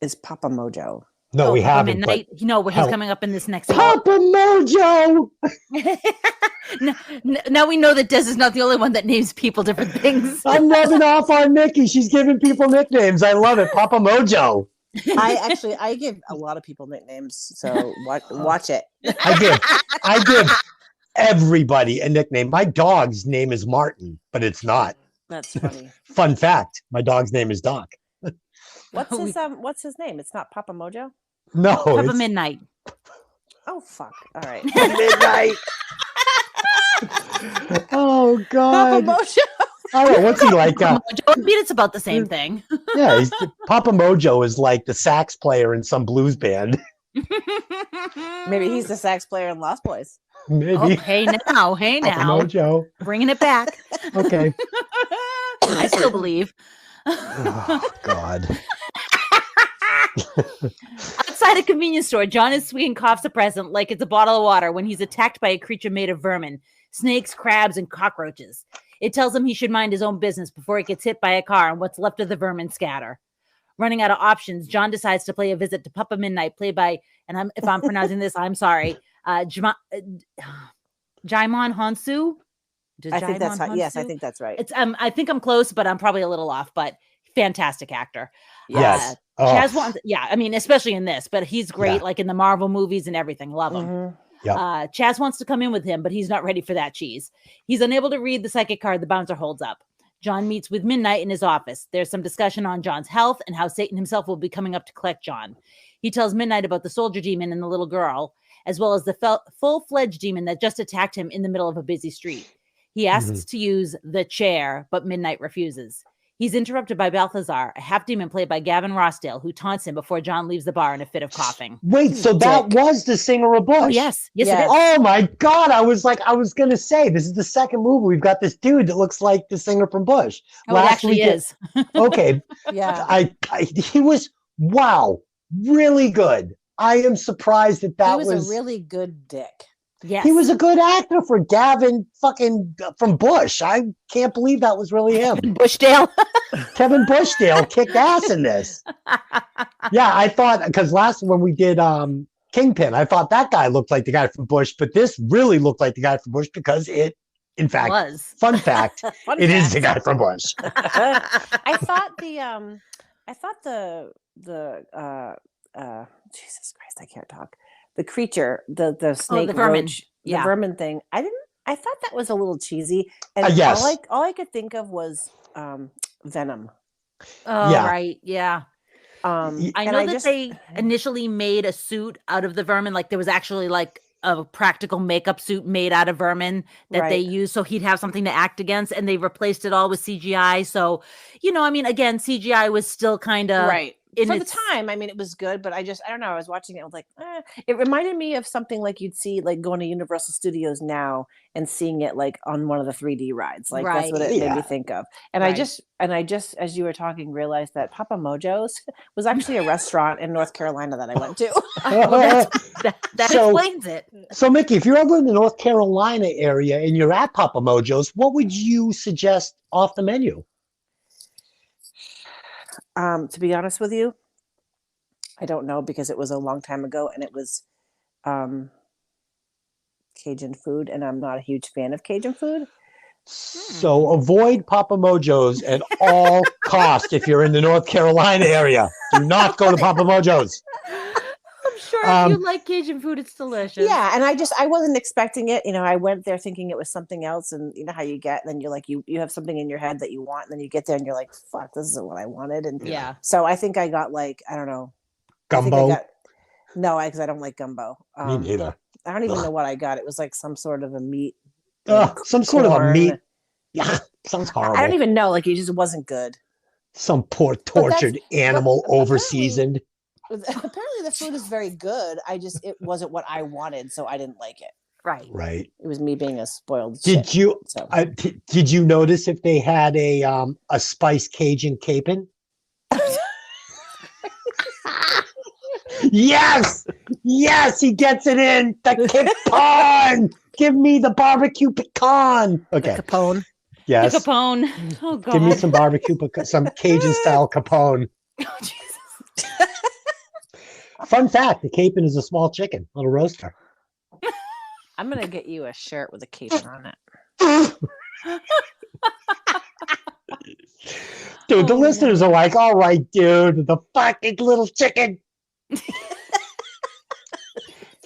is Papa Mojo. No, we haven't. Midnight, where he's coming up in this next Papa Mojo. Now we know that Des is not the only one that names people different things. I'm rubbing off on Nikki. She's giving people nicknames. I love it. Papa Mojo. I give a lot of people nicknames, so watch it. I give everybody a nickname. My dog's name is Martin, but it's not. That's funny. Fun fact: my dog's name is Doc. What's his name? It's not Papa Mojo. No, Papa Midnight. Oh fuck! All right. Midnight. Oh Papa God. Mojo. I don't know. What's he like? Mojo. I mean, it's about the same thing. Yeah, Papa Mojo is like the sax player in some blues band. Maybe he's the sax player in Lost Boys. Maybe. Oh, hey now, hey Papa now, Mojo. bringing it back. Okay. I still believe. Oh God. Outside a convenience store, John is swinging coughs a present like it's a bottle of water when he's attacked by a creature made of vermin, snakes, crabs, and cockroaches. It tells him he should mind his own business before he gets hit by a car and what's left of the vermin scatter. Running out of options, John decides to pay a visit to Papa Midnight, played by, and if I'm pronouncing this, I'm sorry, Jaimon Hansu. I think that's how, yes, I think that's right. It's I think I'm close, but I'm probably a little off. But fantastic actor. Yes. Chaz wants, yeah, I mean, especially in this, but he's great, Yeah. like in the Marvel movies and everything. Love him. Mhm. Yep. Chaz wants to come in with him, but he's not ready for that cheese. He's unable to read the psychic card the bouncer holds up. John meets with Midnight in his office. There's some discussion on John's health and how Satan himself will be coming up to collect John. He tells Midnight about the soldier demon and the little girl, as well as the full-fledged demon that just attacked him in the middle of a busy street. He asks to use the chair, but Midnight refuses. He's interrupted by Balthazar, a half-demon played by Gavin Rossdale, who taunts him before John leaves the bar in a fit of coughing. Wait, so that was the Singer of Bush? Oh, yes. Yes, Yeah. it is. Oh my God. I was going to say, this is the second movie. We've got this dude that looks like the singer from Bush. Oh, it actually is. Okay. Yeah. He was, wow, really good. I am surprised that He was a really good dick. Yes. he was a good actor for Gavin fucking from Bush. I can't believe that was really him. Bushdale. Kevin Bushdale kicked ass in this. Yeah, I thought, because when we did Kingpin, I thought that guy looked like the guy from Bush, but this really looked like the guy from Bush because it, in fact, was. fun fact, it is the guy from Bush. I thought Jesus Christ, I can't talk. The creature, the snake, the vermin. roach, Yeah. the vermin thing. I thought that was a little cheesy, and yes. all I could think of was Venom. Oh, Yeah. right. Yeah. I and know that they initially made a suit out of the vermin. Like there was actually like a practical makeup suit made out of vermin that they used so he'd have something to act against, and they replaced it all with CGI. So, I mean, again, CGI was still kind of right. For the time, I mean, it was good, but I don't know. I was watching it, I was like, it reminded me of something like you'd see like going to Universal Studios now and seeing it like on one of the 3D rides. Like that's what it made me think of. And I just, as you were talking, realized that Papa Mojo's was actually a restaurant in North Carolina that I went to. that explains it. So, Mickey, if you're ever in the North Carolina area and you're at Papa Mojo's, what would you suggest off the menu? To be honest with you, I don't know because it was a long time ago and it was Cajun food, and I'm not a huge fan of Cajun food. So avoid Papa Mojo's at all cost if you're in the North Carolina area. Do not go to Papa Mojo's. I'm sure if you like Cajun food, it's delicious. Yeah, and I wasn't expecting it. I went there thinking it was something else, and you know how you get, then you're like you have something in your head that you want, and then you get there and you're like, fuck, this isn't what I wanted. And so I think I got like, I don't know. Gumbo? No, because I don't like gumbo. Me neither. I don't even know what I got. It was like some sort of a meat. Some sort of a meat. Yeah, sounds horrible. I don't even know. Like, it just wasn't good. Some poor tortured animal over-seasoned. Apparently the food is very good. It wasn't what I wanted, so I didn't like it. Right. It was me being a spoiled Did shit, you so. Did you notice if they had a spiced Cajun capon? Yes, he gets it in the capon. Give me the barbecue pecan. Okay, The Capone. yes. The Capone. Oh God. Give me some barbecue pecan, some Cajun style capone. Oh, Jesus. Fun fact: the capon is a small chicken, little roaster. I'm gonna get you a shirt with a capon on it. Dude, the listeners are like, all right, dude, the fucking little chicken.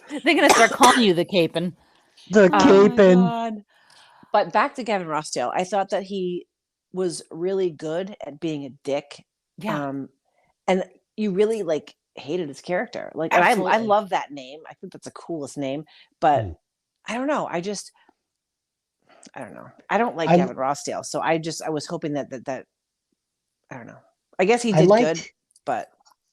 They're gonna start calling you the Capon. The capon. God. But back to Gavin Rossdale. I thought that he was really good at being a dick. Yeah. And you really like hated his character. Like, and I Absolutely. love that name. I think that's the coolest name. But Mm. I don't know. I don't know. I don't like I Gavin Rossdale, so I was hoping that I don't know. I guess he I did good, liked but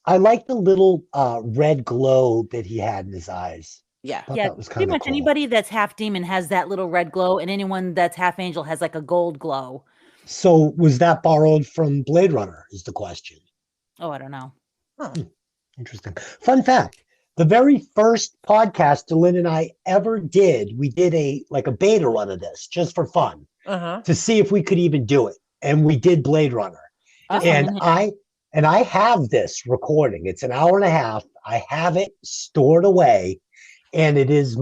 I liked the little red glow that he had in his eyes. yeah. I thought Yeah, that was pretty kind of much cool. anybody that's half demon has that little red glow, and anyone that's half angel has like a gold glow. So was that borrowed from Blade Runner is the question. Oh, I don't know. Huh. Interesting. Fun fact. The very first podcast Lynn and I ever did, we did a beta run of this just for fun Uh-huh. to see if we could even do it. And we did Blade Runner. Just And let me I have this recording. It's an hour and a half. I have it stored away. And it is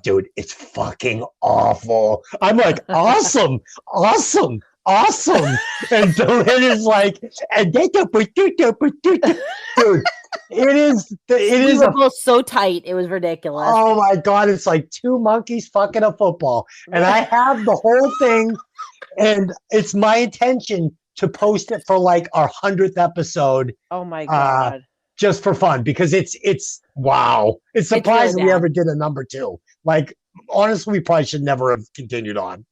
dude, it's fucking awful. I'm like, awesome, awesome, awesome. And Dylan is like, and dude, it we is were both so tight. It was ridiculous. oh my God, it's like two monkeys fucking a football. And I have the whole thing, and it's my intention to post it for like our 100th episode. Oh my God. Just for fun, because it's wow. It's surprising really we bad. ever did a number 2. Like, honestly, we probably should never have continued on.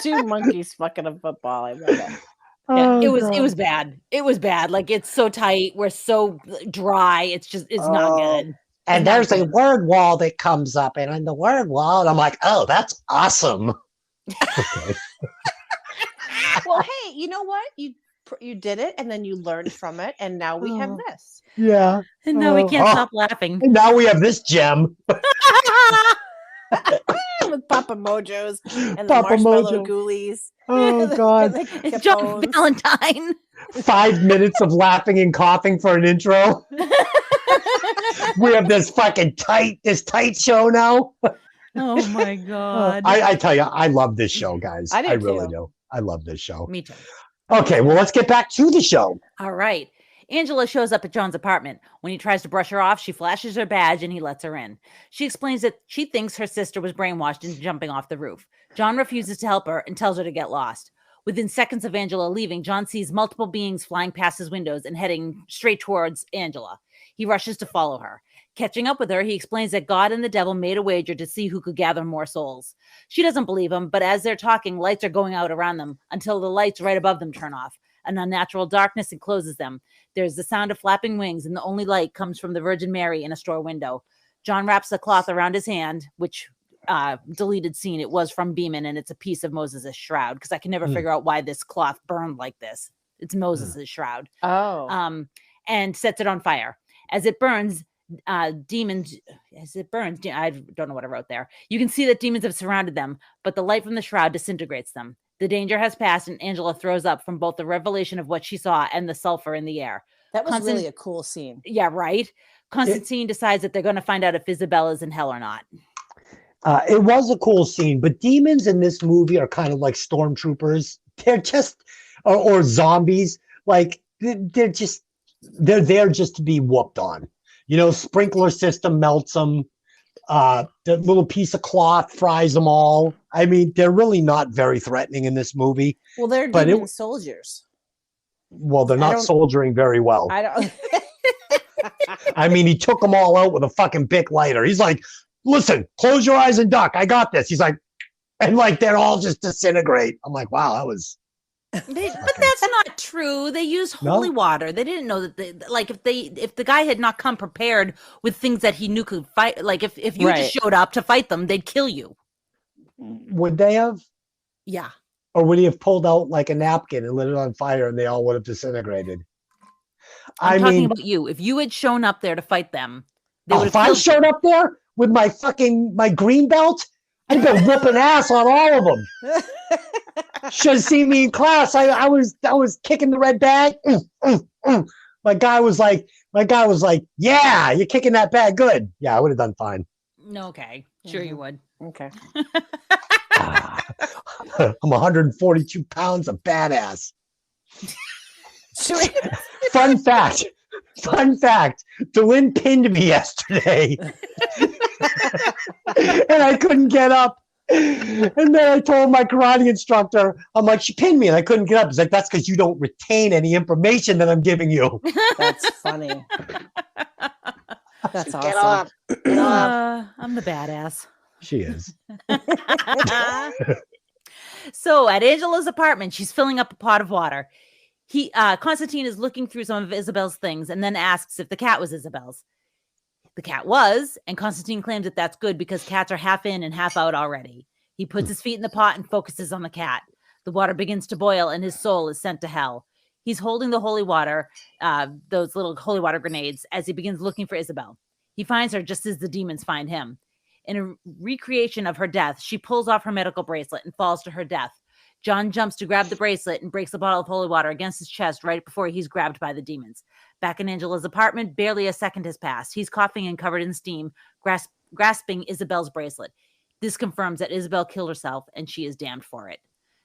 Two monkeys fucking a football. I love it. Yeah, Oh, it was God. bad. It was bad. Like, it's so tight. We're so dry. It's not Oh. good. And It's not there's a good. word wall that comes up, and on the word wall, and I'm like, oh, that's awesome. Okay. Well, hey, you know what? You did it, and then you learned from it, and now we have this. Yeah. And now we can't Oh. stop laughing. And now we have this gem. With Papa Mojos and the Papa marshmallow Mojo. ghoulies. Oh, God. It's John Capones. Valentine. 5 minutes of laughing and coughing for an intro. We have this fucking tight show now. Oh my God. I tell you, I love this show, guys. I do, really too. do. I love this show. Me too. Okay, well, let's get back to the show. All right. Angela shows up at John's apartment. When he tries to brush her off, she flashes her badge and he lets her in. She explains that she thinks her sister was brainwashed into jumping off the roof. John refuses to help her and tells her to get lost. Within seconds of Angela leaving, John sees multiple beings flying past his windows and heading straight towards Angela. He rushes to follow her. Catching up with her, he explains that God and the devil made a wager to see who could gather more souls. She doesn't believe him, but as they're talking, lights are going out around them until the lights right above them turn off. An unnatural darkness encloses them. There's the sound of flapping wings, and the only light comes from the Virgin Mary in a store window. John wraps the cloth around his hand, which deleted scene. It was from Beeman, and it's a piece of Moses' shroud, because I can never figure out why this cloth burned like this. It's Moses' shroud. Oh. And sets it on fire. As it burns, I don't know what I wrote there. You can see that demons have surrounded them, but the light from the shroud disintegrates them. The danger has passed, and Angela throws up from both the revelation of what she saw and the sulfur in the air. That was really a cool scene. Yeah, right? Constantine decides that they're going to find out if Isabella's in hell or not. It was a cool scene, but demons in this movie are kind of like stormtroopers. They're just, or zombies. Like, they're there just to be whooped on. You know, sprinkler system melts them. The little piece of cloth fries them all. I mean, they're really not very threatening in this movie. Well, they're demon soldiers. Well, they're not soldiering very well. I don't. I mean, he took them all out with a fucking Bic lighter. He's like, listen, close your eyes and duck. I got this. He's like, and like, they're all just disintegrate. I'm like, wow, that was. But that's not true. They use holy water. They didn't know that if the guy had not come prepared with things that he knew could fight, like if you just showed up to fight them, they'd kill you. Would they have? Yeah. Or would he have pulled out like a napkin and lit it on fire and they all would have disintegrated? I'm talking about you. If you had shown up there to fight them, they would have if I showed up there with my green belt, I'd been whooping ass on all of them. Should have seen me in class. I was kicking the red bag. My guy was like, yeah, you're kicking that bag good. Yeah, I would have done fine. Okay, sure you would. Okay. I'm 142 pounds of badass. Fun fact. Delynn pinned me yesterday. And I couldn't get up. And then I told my karate instructor, I'm like, she pinned me and I couldn't get up. He's like, that's because you don't retain any information that I'm giving you. That's funny. That's Get awesome. up. Get up. I'm the badass. She is. So at Angela's apartment, she's filling up a pot of water. Constantine is looking through some of Isabel's things and then asks if the cat was Isabel's. The cat was, and Constantine claims that that's good because cats are half in and half out already. He puts his feet in the pot and focuses on the cat. The water begins to boil and his soul is sent to hell. He's holding the holy water, those little holy water grenades, as he begins looking for Isabel. He finds her just as the demons find him. In a recreation of her death, she pulls off her medical bracelet and falls to her death. John jumps to grab the bracelet and breaks a bottle of holy water against his chest right before he's grabbed by the demons. Back in Angela's apartment, barely a second has passed. He's coughing and covered in steam, grasping Isabel's bracelet. This confirms that Isabel killed herself and she is damned for it.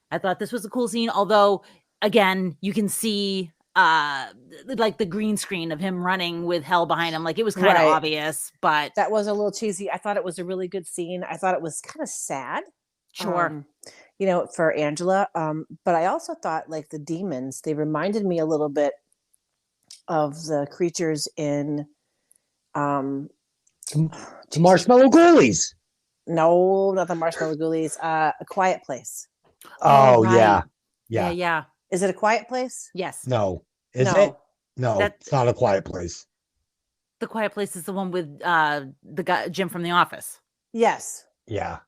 I thought this was a cool scene, although, again, you can see like the green screen of him running with hell behind him. Like, it was kind of obvious, but that was a little cheesy. I thought it was a really good scene. I thought it was kind of sad. Sure. For Angela. But I also thought, like, the demons, they reminded me a little bit of the creatures in Marshmallow Ghoulies. No, not the Marshmallow Ghoulies. A Quiet Place. Oh, right. Yeah. Yeah. Is it A Quiet Place? Yes. No. Is No. it? No, it's not A Quiet Place. The Quiet Place is the one with the guy, Jim from The Office. Yes. Yeah.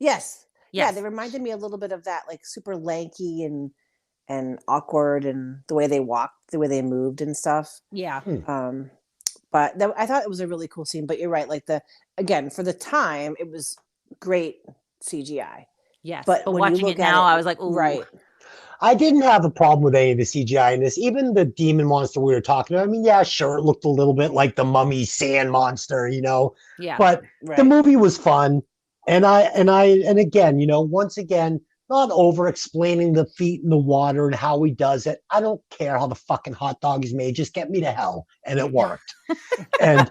Yes. Yeah, Yes. they reminded me a little bit of that, like super lanky and awkward, and the way they walked, the way they moved and stuff. Yeah. But I thought it was a really cool scene. But you're right, like again, for the time, it was great CGI. Yes. But when you watching look it at now, it, I was like, ooh. right. I didn't have a problem with any of the CGI in this. Even the demon monster we were talking about. I mean, yeah, sure, it looked a little bit like the Mummy sand monster, Yeah. But the movie was fun. And again, once again, not over explaining the feet in the water and how he does it. I don't care how the fucking hot dog is made. Just get me to hell. And it worked. And,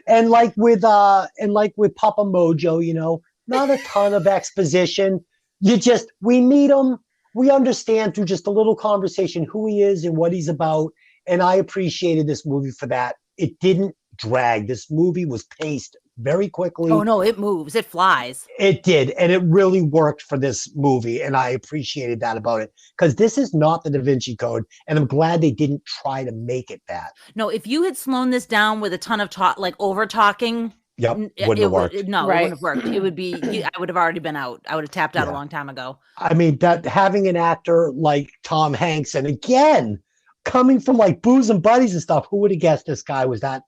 and like with Papa Mojo, not a ton of exposition. We meet him. We understand through just a little conversation who he is and what he's about. And I appreciated this movie for that. It didn't drag. This movie was paced very quickly. Oh, no, it moves. It flies. It did. And it really worked for this movie. And I appreciated that about it. Because this is not the Da Vinci Code. And I'm glad they didn't try to make it that. No, if you had slowed this down with a ton of talk, like over talking. Yep, wouldn't have worked. It wouldn't have worked. It would be, I would have already been out. I would have tapped out a long time ago. I mean, that having an actor like Tom Hanks, and again, coming from like Booze and Buddies and stuff, who would have guessed this guy was that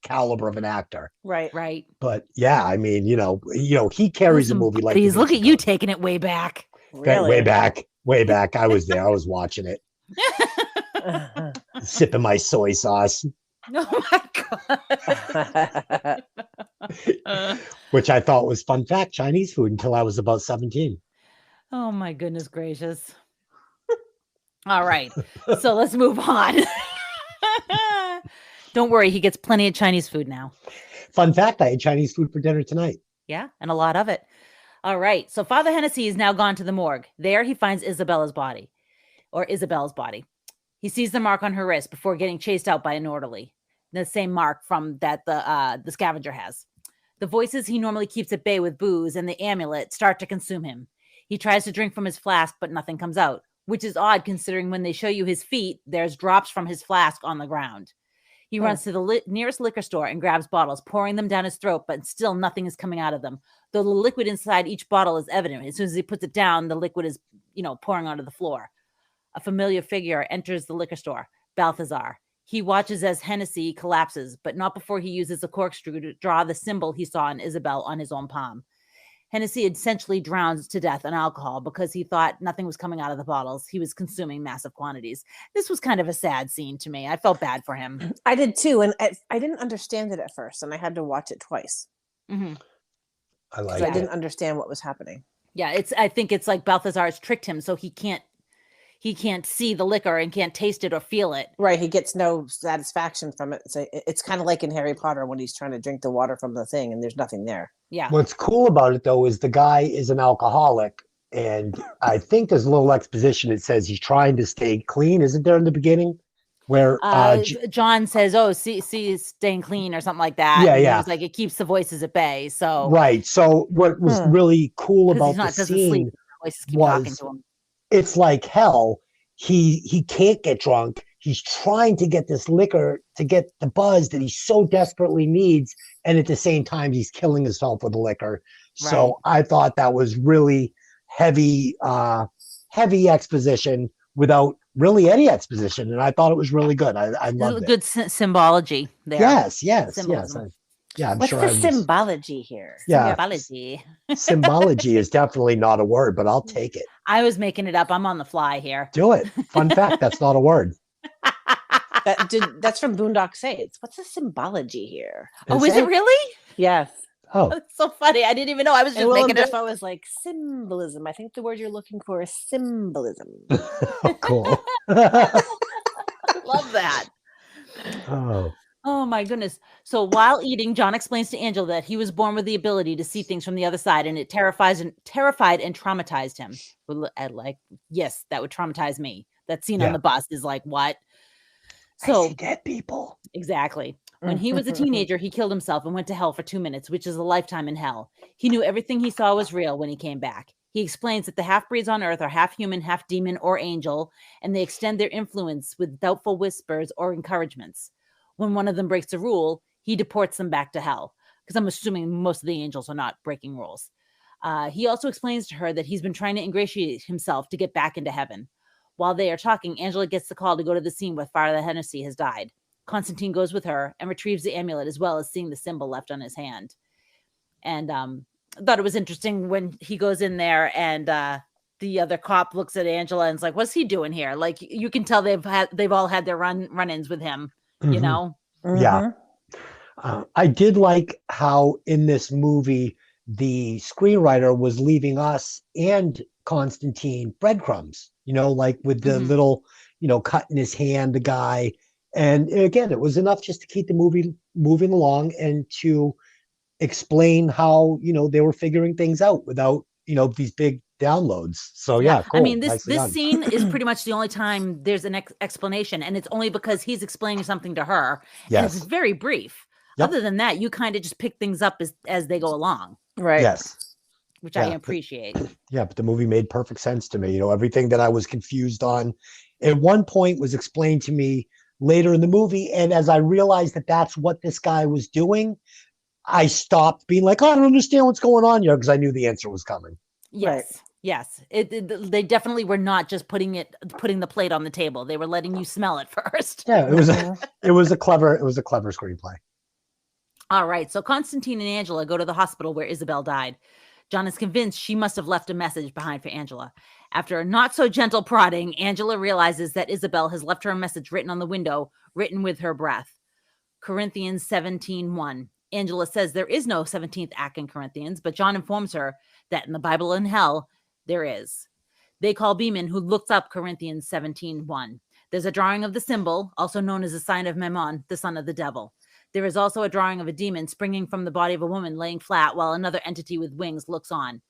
caliber of an actor? Right. But yeah, I mean, he carries a movie like Look at you taking it way back. Really? Way back. I was there. I was watching it. Sipping my soy sauce. Oh my God. Which I thought was, fun fact, Chinese food until I was about 17. Oh my goodness gracious. All right. So let's move on. Don't worry. He gets plenty of Chinese food now. Fun fact, I had Chinese food for dinner tonight. Yeah, and a lot of it. All right. So Father Hennessy is now gone to the morgue. There he finds Isabel's body. He sees the mark on her wrist before getting chased out by an orderly. The same mark from that the scavenger has. The voices he normally keeps at bay with booze and the amulet start to consume him. He tries to drink from his flask, but nothing comes out, which is odd considering when they show you his feet, there's drops from his flask on the ground. He runs to the nearest liquor store and grabs bottles, pouring them down his throat, but still nothing is coming out of them. Though the liquid inside each bottle is evident. As soon as he puts it down, the liquid is, pouring onto the floor. A familiar figure enters the liquor store, Balthazar. He watches as Hennessy collapses, but not before he uses a corkscrew to draw the symbol he saw in Isabel on his own palm. Hennessy essentially drowns to death on alcohol because he thought nothing was coming out of the bottles. He was consuming massive quantities. This was kind of a sad scene to me. I felt bad for him. I did too. And I didn't understand it at first, and I had to watch it twice. Mm-hmm. I didn't understand what was happening. Yeah, I think it's like Balthazar's tricked him, so he he can't see the liquor and can't taste it or feel it. Right. He gets no satisfaction from it. So it's kind of like in Harry Potter when he's trying to drink the water from the thing and there's nothing there. Yeah. What's cool about it, though, is the guy is an alcoholic. And I think there's a little exposition. It says he's trying to stay clean. Isn't there in the beginning? Where John says, "Oh, see, is staying clean" or something like that. Yeah, and yeah. He's like, it keeps the voices at bay. So right. So what was really cool 'cause about he's not the doesn't sleep. scene The voices keep talking was to him. it's like hell. He can't get drunk. He's trying to get this liquor to get the buzz that he so desperately needs, and at the same time, he's killing himself with the liquor. So I thought that was really heavy exposition without really any exposition, and I thought it was really good. I loved it. Good symbology there. Yes. Symbolism. I'm What's sure the I was- symbology here? Yeah. Symbology. Symbology is definitely not a word, but I'll take it. I was making it up. I'm on the fly here. Do it. Fun fact, that's not a word. That's from Boondock Saints. What's the symbology here? Oh, is it really? Yes. Oh, That's so funny. I didn't even know. I was just And Willem making it up. Dafoe was like, symbolism. I think the word you're looking for is symbolism. cool. Love that. Oh, Oh my goodness. So while eating, John explains to Angela that he was born with the ability to see things from the other side, and it terrified and traumatized him. Like, yes, that would traumatize me. That scene on the bus is like, what? So I see dead people. exactly. When he was a teenager, he killed himself and went to hell for 2 minutes, which is a lifetime in hell. He knew everything he saw was real when he came back. He explains that the half-breeds on Earth are half human, half demon or angel, and they extend their influence with doubtful whispers or encouragements. When one of them breaks a rule, he deports them back to hell, because I'm assuming most of the angels are not breaking rules. He also explains to her that he's been trying to ingratiate himself to get back into heaven. While they are talking, Angela gets the call to go to the scene where Father Hennessy has died. Constantine goes with her and retrieves the amulet, as well as seeing the symbol left on his hand. And I thought it was interesting when he goes in there and the other cop looks at Angela and is like, "What's he doing here?" Like, you can tell they've all had their run-ins with him. You know? Yeah. I did like how in this movie the screenwriter was leaving us and Constantine breadcrumbs, like with the little, cut in his hand, the guy. And again, it was enough just to keep the movie moving along and to explain how, they were figuring things out without, these big downloads. So yeah, cool. I mean, this Nicely done. scene is pretty much the only time there's an explanation, and it's only because he's explaining something to her. Yes. And it's very brief. Yep. Other than that, you kind of just pick things up as they go along. Right. Yes. Which I appreciate. Yeah, but the movie made perfect sense to me. Everything that I was confused on at one point was explained to me later in the movie. And as I realized that that's what this guy was doing, I stopped being like, "Oh, I don't understand what's going on here," because I knew the answer was coming. Yes. Right. Yes. They definitely were not just putting the plate on the table. They were letting you smell it first. Yeah, it was a clever screenplay. All right. So Constantine and Angela go to the hospital where Isabel died. John is convinced she must have left a message behind for Angela. After a not so gentle prodding, Angela realizes that Isabel has left her a message written on the window, written with her breath. Corinthians 17:1. Angela says there is no 17th act in Corinthians, but John informs her that in the Bible in hell, there is. They call Beeman, who looks up Corinthians 17:1. There's a drawing of the symbol, also known as a sign of Mammon, the son of the devil. There is also a drawing of a demon springing from the body of a woman laying flat while another entity with wings looks on.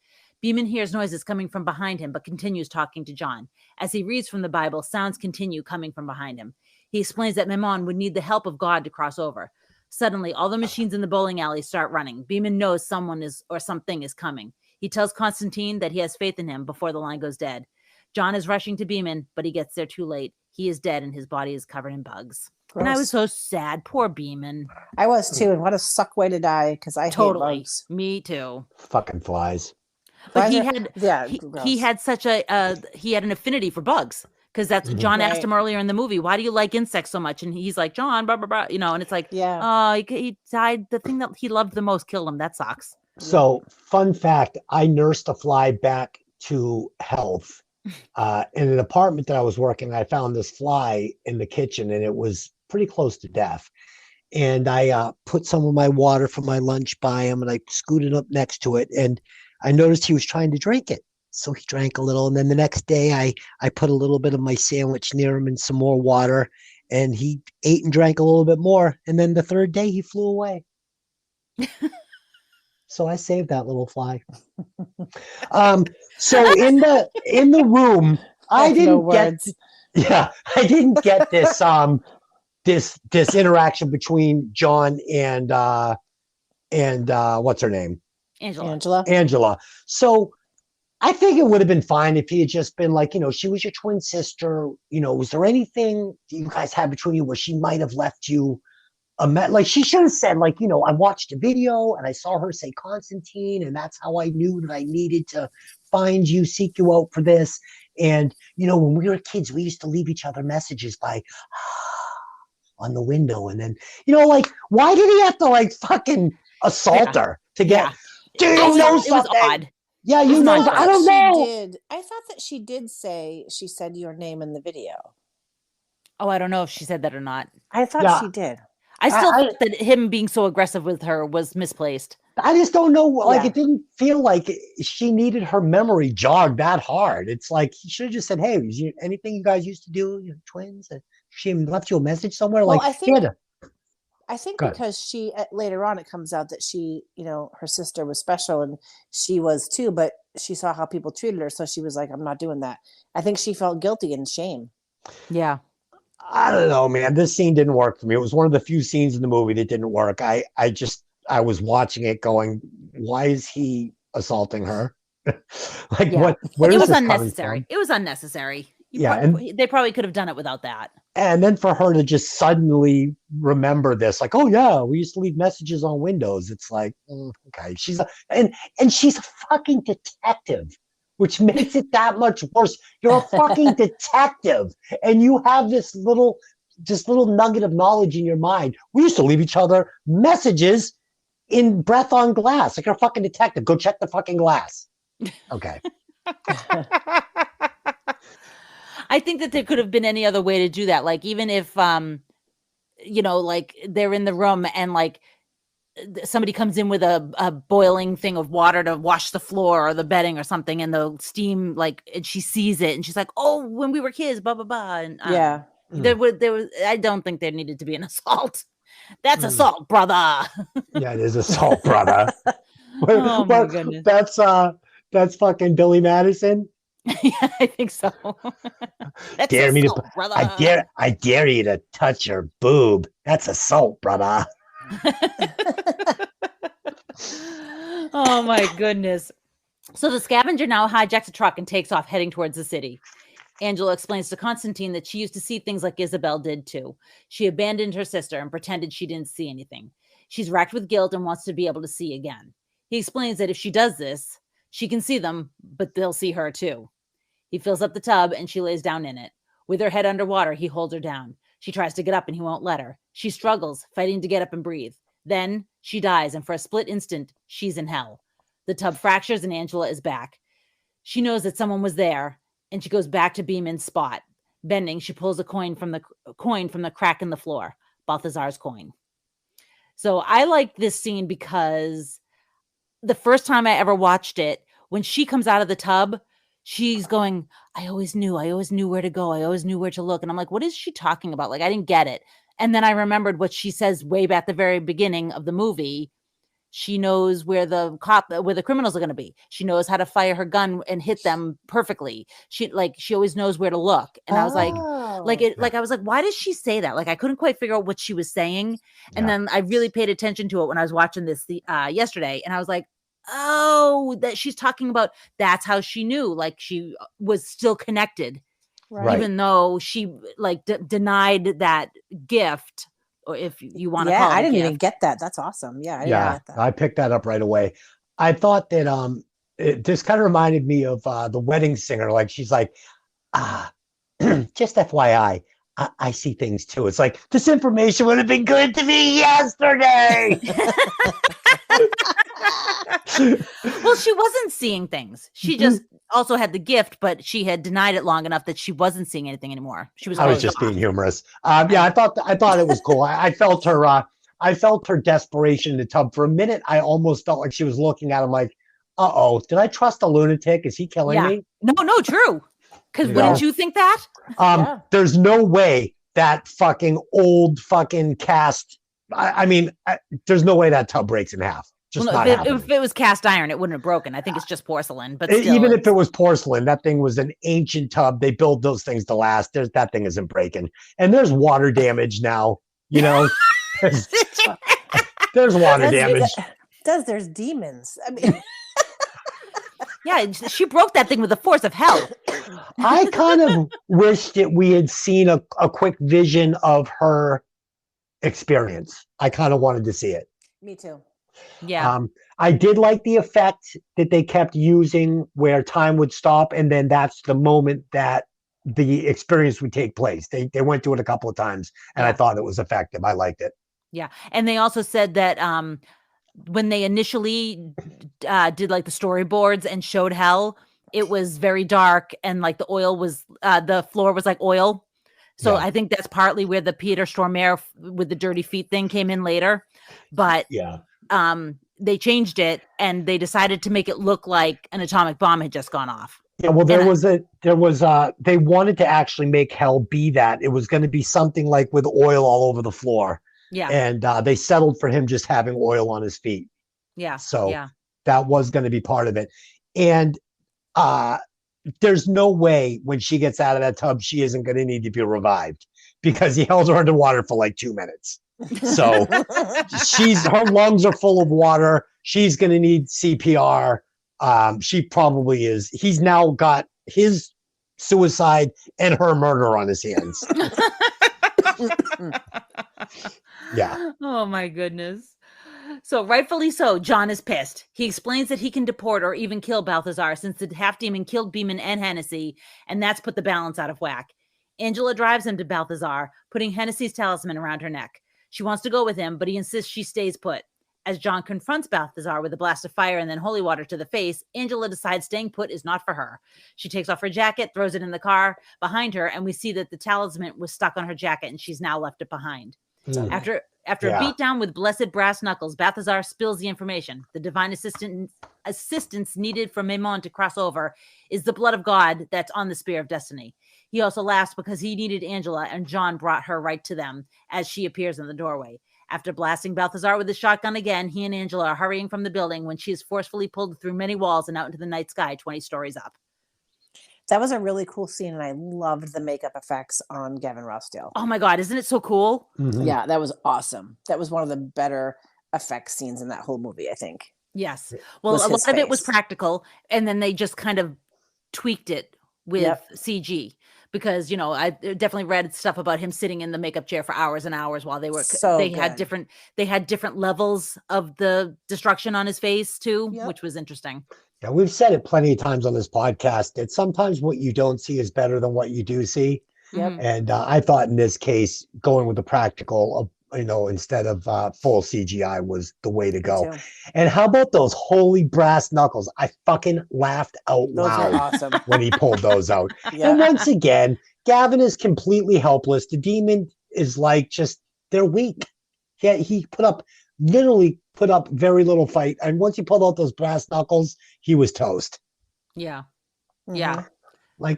Beeman hears noises coming from behind him, but continues talking to John. As he reads from the Bible, sounds continue coming from behind him. He explains that Mammon would need the help of God to cross over. Suddenly, all the machines in the bowling alley start running. Beeman knows someone is or something is coming. He tells Constantine that he has faith in him before the line goes dead. John is rushing to Beeman, but he gets there too late. He is dead and his body is covered in bugs. Gross. And I was so sad. Poor Beeman. I was too. And what a suck way to die, because I hate bugs. Me too. Fucking flies. But he Flies had gross. he had such he had an affinity for bugs, because that's what John asked him earlier in the movie. Why do you like insects so much? And he's like, John, blah blah blah, and it's like, he died. The thing that he loved the most killed him. That sucks. So, fun fact: I nursed a fly back to health. In an apartment that I was working, I found this fly in the kitchen, and it was pretty close to death. And I put some of my water from my lunch by him, and I scooted up next to it, and I noticed he was trying to drink it. So he drank a little, and then the next day I put a little bit of my sandwich near him and some more water, and he ate and drank a little bit more, and then the third day he flew away. So I saved that little fly. So in the room, I have no didn't get words. I didn't get this this interaction between John and what's her name? Angela. Angela. So I think it would have been fine if he had just been like, she was your twin sister. Was there anything you guys had between you where she might have left you like she should have said, like, I watched a video and I saw her say Constantine, and that's how I knew that I needed to find you, seek you out for this. And, when we were kids, we used to leave each other messages by on the window. And then, like, why did he have to like fucking assault her to get, do you know something? It was odd. Yeah, you know, I don't know. I thought that she did say she said your name in the video. Oh, I don't know if she said that or not. I thought she did. I still thought that him being so aggressive with her was misplaced. I just don't know. Like, it didn't feel like she needed her memory jogged that hard. It's like he should have just said, "Hey, is anything you guys used to do, twins?" And she left you a message somewhere. Well, like, I think because she later on it comes out that she, her sister was special and she was too, but she saw how people treated her, so she was like, "I'm not doing that." I think she felt guilty and shame. Yeah. I don't know, man. This scene didn't work for me. It was one of the few scenes in the movie that didn't work. I was watching it going, why is he assaulting her? Like, what? Where it is was this unnecessary. Coming from? It was unnecessary. They probably could have done it without that. And then for her to just suddenly remember this, like, oh yeah, we used to leave messages on windows. It's like, okay, she's a fucking detective, which makes it that much worse. You're a fucking detective, and you have this little nugget of knowledge in your mind. We used to leave each other messages in breath on glass. Like, you're a fucking detective. Go check the fucking glass. Okay. I think that there could have been any other way to do that. Like, even if, like they're in the room and like somebody comes in with a boiling thing of water to wash the floor or the bedding or something, and the steam, like, and she sees it and she's like, "Oh, when we were kids, blah, blah, blah." And there was, I don't think there needed to be an assault. That's assault, brother. Yeah, it is assault, brother. Oh my goodness. That's fucking Billy Madison. Yeah, I think so. That's dare me assault, to, brother. I dare you to touch your boob. That's assault, brother. Oh my goodness. So the scavenger now hijacks a truck and takes off, heading towards the city. Angela explains to Constantine that she used to see things like Isabel did too. She abandoned her sister and pretended she didn't see anything. She's racked with guilt and wants to be able to see again. He explains that if she does this, she can see them, but they'll see her too. He fills up the tub and she lays down in it. With her head underwater, he holds her down. She tries to get up and he won't let her. She struggles, fighting to get up and breathe. Then she dies, and for a split instant, she's in hell. The tub fractures and Angela is back. She knows that someone was there, and she goes back to Beeman's spot. Bending, she pulls a coin from the crack in the floor, Balthazar's coin. So I like this scene because the first time I ever watched it, when she comes out of the tub, she's going, I always knew where to go. I always knew where to look. And I'm like, what is she talking about? Like, I didn't get it. And then I remembered what she says way back at the very beginning of the movie. She knows where the criminals are going to be. She knows how to fire her gun and hit them perfectly. She always knows where to look. And I was like I was like, why does she say that? Like, I couldn't quite figure out what she was saying. And then I really paid attention to it when I was watching this yesterday. And I was like, oh, that she's talking about, that's how she knew, like, she was still connected, right? Even though she denied that gift, or if you want to call it I didn't even get that. That's awesome. Yeah, I didn't get that. I picked that up right away. I thought that this kind of reminded me of The Wedding Singer. Like, she's like, just FYI, I see things too. It's like, this information would have been good to me yesterday. Well, she wasn't seeing things. She just also had the gift, but she had denied it long enough that she wasn't seeing anything anymore. I was just being humorous. I thought it was cool. I felt her desperation in the tub. For a minute, I almost felt like she was looking at him like, uh-oh, did I trust a lunatic? Is he killing Yeah. me? No, true. Because You wouldn't know? you think that? Yeah. There's no way that fucking old fucking cast. There's no way that tub breaks in half. Just Well, not no, happening. if it was cast iron, it wouldn't have broken. I think it's just porcelain, but still, Even if it was porcelain, that thing was an ancient tub. They build those things to last. That thing isn't breaking. And there's water damage now. You know, there's water damage. There's demons. I mean, yeah, she broke that thing with the force of hell. I kind of wish that we had seen a quick vision of her experience. I kind of wanted to see it. me too. Yeah. I did like the effect that they kept using where time would stop, and then that's the moment that the experience would take place. They went to it a couple of times, and I thought it was effective. I liked it. Yeah. And they also said that when they initially did like the storyboards and showed hell, it was very dark and like the oil was the floor was like oil. So I think that's partly where the Peter Stormare with the dirty feet thing came in later. But they changed it and they decided to make it look like an atomic bomb had just gone off. Yeah, well, they wanted to actually make hell be that. It was going to be something like with oil all over the floor. Yeah. And they settled for him just having oil on his feet. Yeah. So that was going to be part of it. And there's no way when she gets out of that tub, she isn't going to need to be revived because he held her underwater for like 2 minutes. So her lungs are full of water. She's going to need CPR. She probably is. He's now got his suicide and her murder on his hands. Yeah. Oh my goodness. So rightfully so, John is pissed. He explains that he can deport or even kill Balthazar since the half-demon killed Beeman and Hennessy, and that's put the balance out of whack. Angela drives him to Balthazar, putting Hennessy's talisman around her neck. She wants to go with him, but he insists she stays put. As John confronts Balthazar with a blast of fire and then holy water to the face, Angela decides staying put is not for her. She takes off her jacket, throws it in the car behind her, and we see that the talisman was stuck on her jacket and she's now left it behind. After a beatdown with blessed brass knuckles, Balthazar spills the information. The divine assistance needed for Maimon to cross over is the blood of God that's on the Spear of Destiny. He also laughs because he needed Angela, and John brought her right to them as she appears in the doorway. After blasting Balthazar with his shotgun again, he and Angela are hurrying from the building when she is forcefully pulled through many walls and out into the night sky 20 stories up. That was a really cool scene, and I loved the makeup effects on Gavin Rossdale. Oh my God, isn't it so cool? Mm-hmm. Yeah, that was awesome. That was one of the better effects scenes in that whole movie, I think. Yes. Well, a lot of it was practical, and then they just kind of tweaked it with CG. Because, you know, I definitely read stuff about him sitting in the makeup chair for hours and hours while they had different levels of the destruction on his face too, which was interesting. Yeah, we've said it plenty of times on this podcast that sometimes what you don't see is better than what you do see. Yep. And I thought in this case, going with the practical, instead of full CGI was the way to go. And how about those holy brass knuckles? I fucking laughed out loud awesome. when he pulled those out. And once again, Gavin is completely helpless. The demon is like they're weak. Yeah, he literally put up very little fight. And once he pulled out those brass knuckles, he was toast. Yeah. Mm-hmm. Yeah.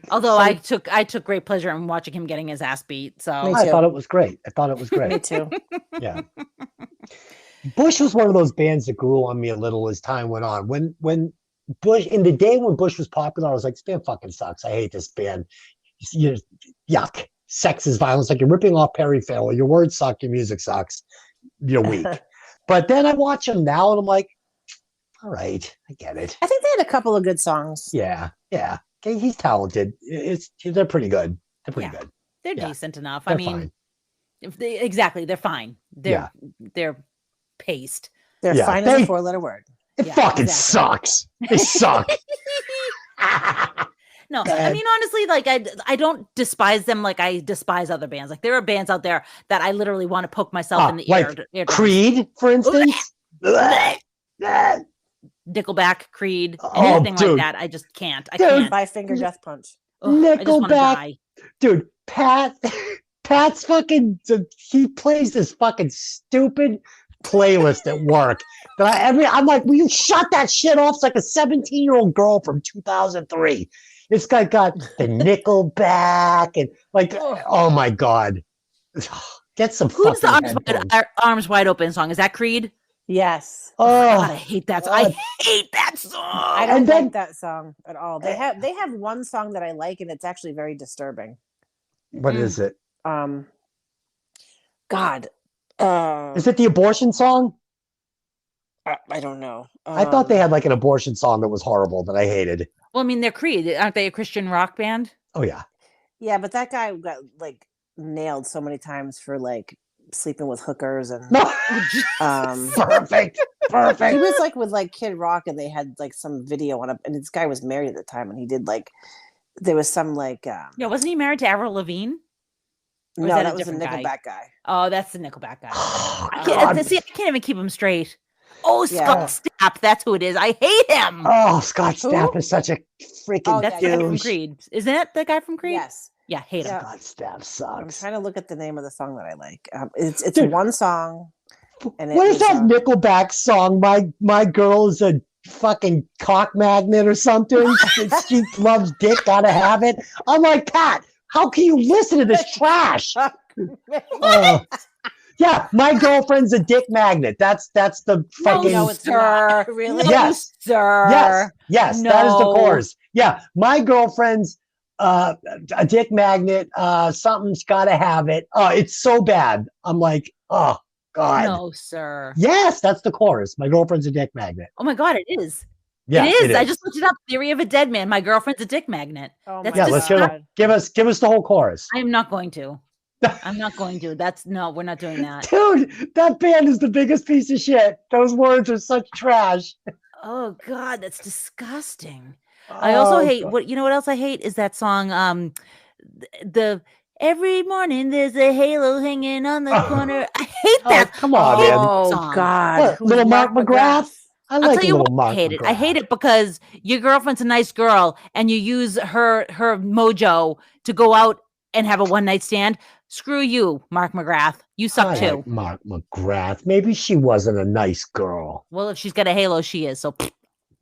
Although I took great pleasure in watching him getting his ass beat. So I thought it was great. Me too. Yeah. Bush was one of those bands that grew on me a little as time went on. When Bush, in the day when Bush was popular, I was like, this band fucking sucks. I hate this band. Yuck. Sex is violence. Like, you're ripping off Perry Farrell. Your words suck. Your music sucks. You're weak. But then I watch them now and I'm like, all right, I get it. I think they had a couple of good songs. Yeah. Okay, he's talented. They're pretty good. They're pretty good. They're decent enough. They're I mean, fine. they're fine. They're paced. They're fine as a 4-letter word. It fucking sucks. They suck. No, I mean, honestly, like I don't despise them like I despise other bands. Like, there are bands out there that I literally want to poke myself in the ear. Creed, for instance. Nickelback, Creed, anything like that. I just can't. I can't. Five Finger Death Punch. Nickelback. Dude, Pat's fucking, he plays this fucking stupid playlist at work. I'm like, will you shut that shit off? It's like a 17-year-old girl from 2003. It's got the Nickelback and like, oh my God. Get some Who's the fucking headphones. Arms Wide Open song? Is that Creed? Yes. God, I Oh, hate that. God. I hate that song. I don't And then- like that song at all. They have one song that I like, and it's actually very disturbing. what is it? God. Is it the abortion song? I don't know. I thought they had like an abortion song that was horrible that I hated. Well, I mean, they're Creed. Aren't they a Christian rock band? Oh yeah. Yeah, but that guy got like nailed so many times for like sleeping with hookers and No. Perfect. he Perfect. was like with like Kid Rock, and they had like some video on it, and this guy was married at the time, and he did like there was some like Yeah, wasn't he married to Avril Lavigne? Or no, is that was a different guy? Nickelback guy. Oh, that's the Nickelback guy. Oh, I God. can't even keep him straight. Oh, Yeah. Scott Stapp. That's who it is. I hate him. Oh, Scott Stapp is such a freaking Oh, That's the guy from douche. Creed. Isn't that the guy from Creed? Yes. Yeah, hate him. Yeah. Scott Stapp I'm sucks. trying to look at the name of the song that I like. It's Dude. one song. And What it is was, that Nickelback song? My girl is a fucking cock magnet or something. She loves dick, gotta have it. I'm like, Pat, how can you listen to this trash? Yeah, my girlfriend's a dick magnet. That's the fucking. no, it's sir. not. Really? No, Yes. sir. Yes, that is the No. chorus. Yeah, my girlfriend's a dick magnet. Something's gotta have it. Oh, it's so bad. I'm like, oh God. No, sir. Yes, that's the chorus. My girlfriend's a dick magnet. Oh my God, it is. Yeah, it is. I just looked it up. Theory of a Dead Man. My girlfriend's a dick magnet. Oh That's my yeah. Let's God. give us the whole chorus, I am not going to. I'm not going to. We're not doing that. dude. That band is the biggest piece of shit. Those words are such trash. Oh God, that's disgusting. I also hate God. what else I hate is that song. The every morning there's a halo hanging on the corner. I hate Oh, that. come on, man. Oh song. God. What, Who's little Mark McGrath? I I'll like tell you little what, Mark I hate it. I McGrath. hate it because your girlfriend's a nice girl and you use her mojo to go out and have a one night stand. Screw you, Mark McGrath. You suck I too. like Mark McGrath. Maybe she wasn't a nice girl. Well, if she's got a halo, she is. So,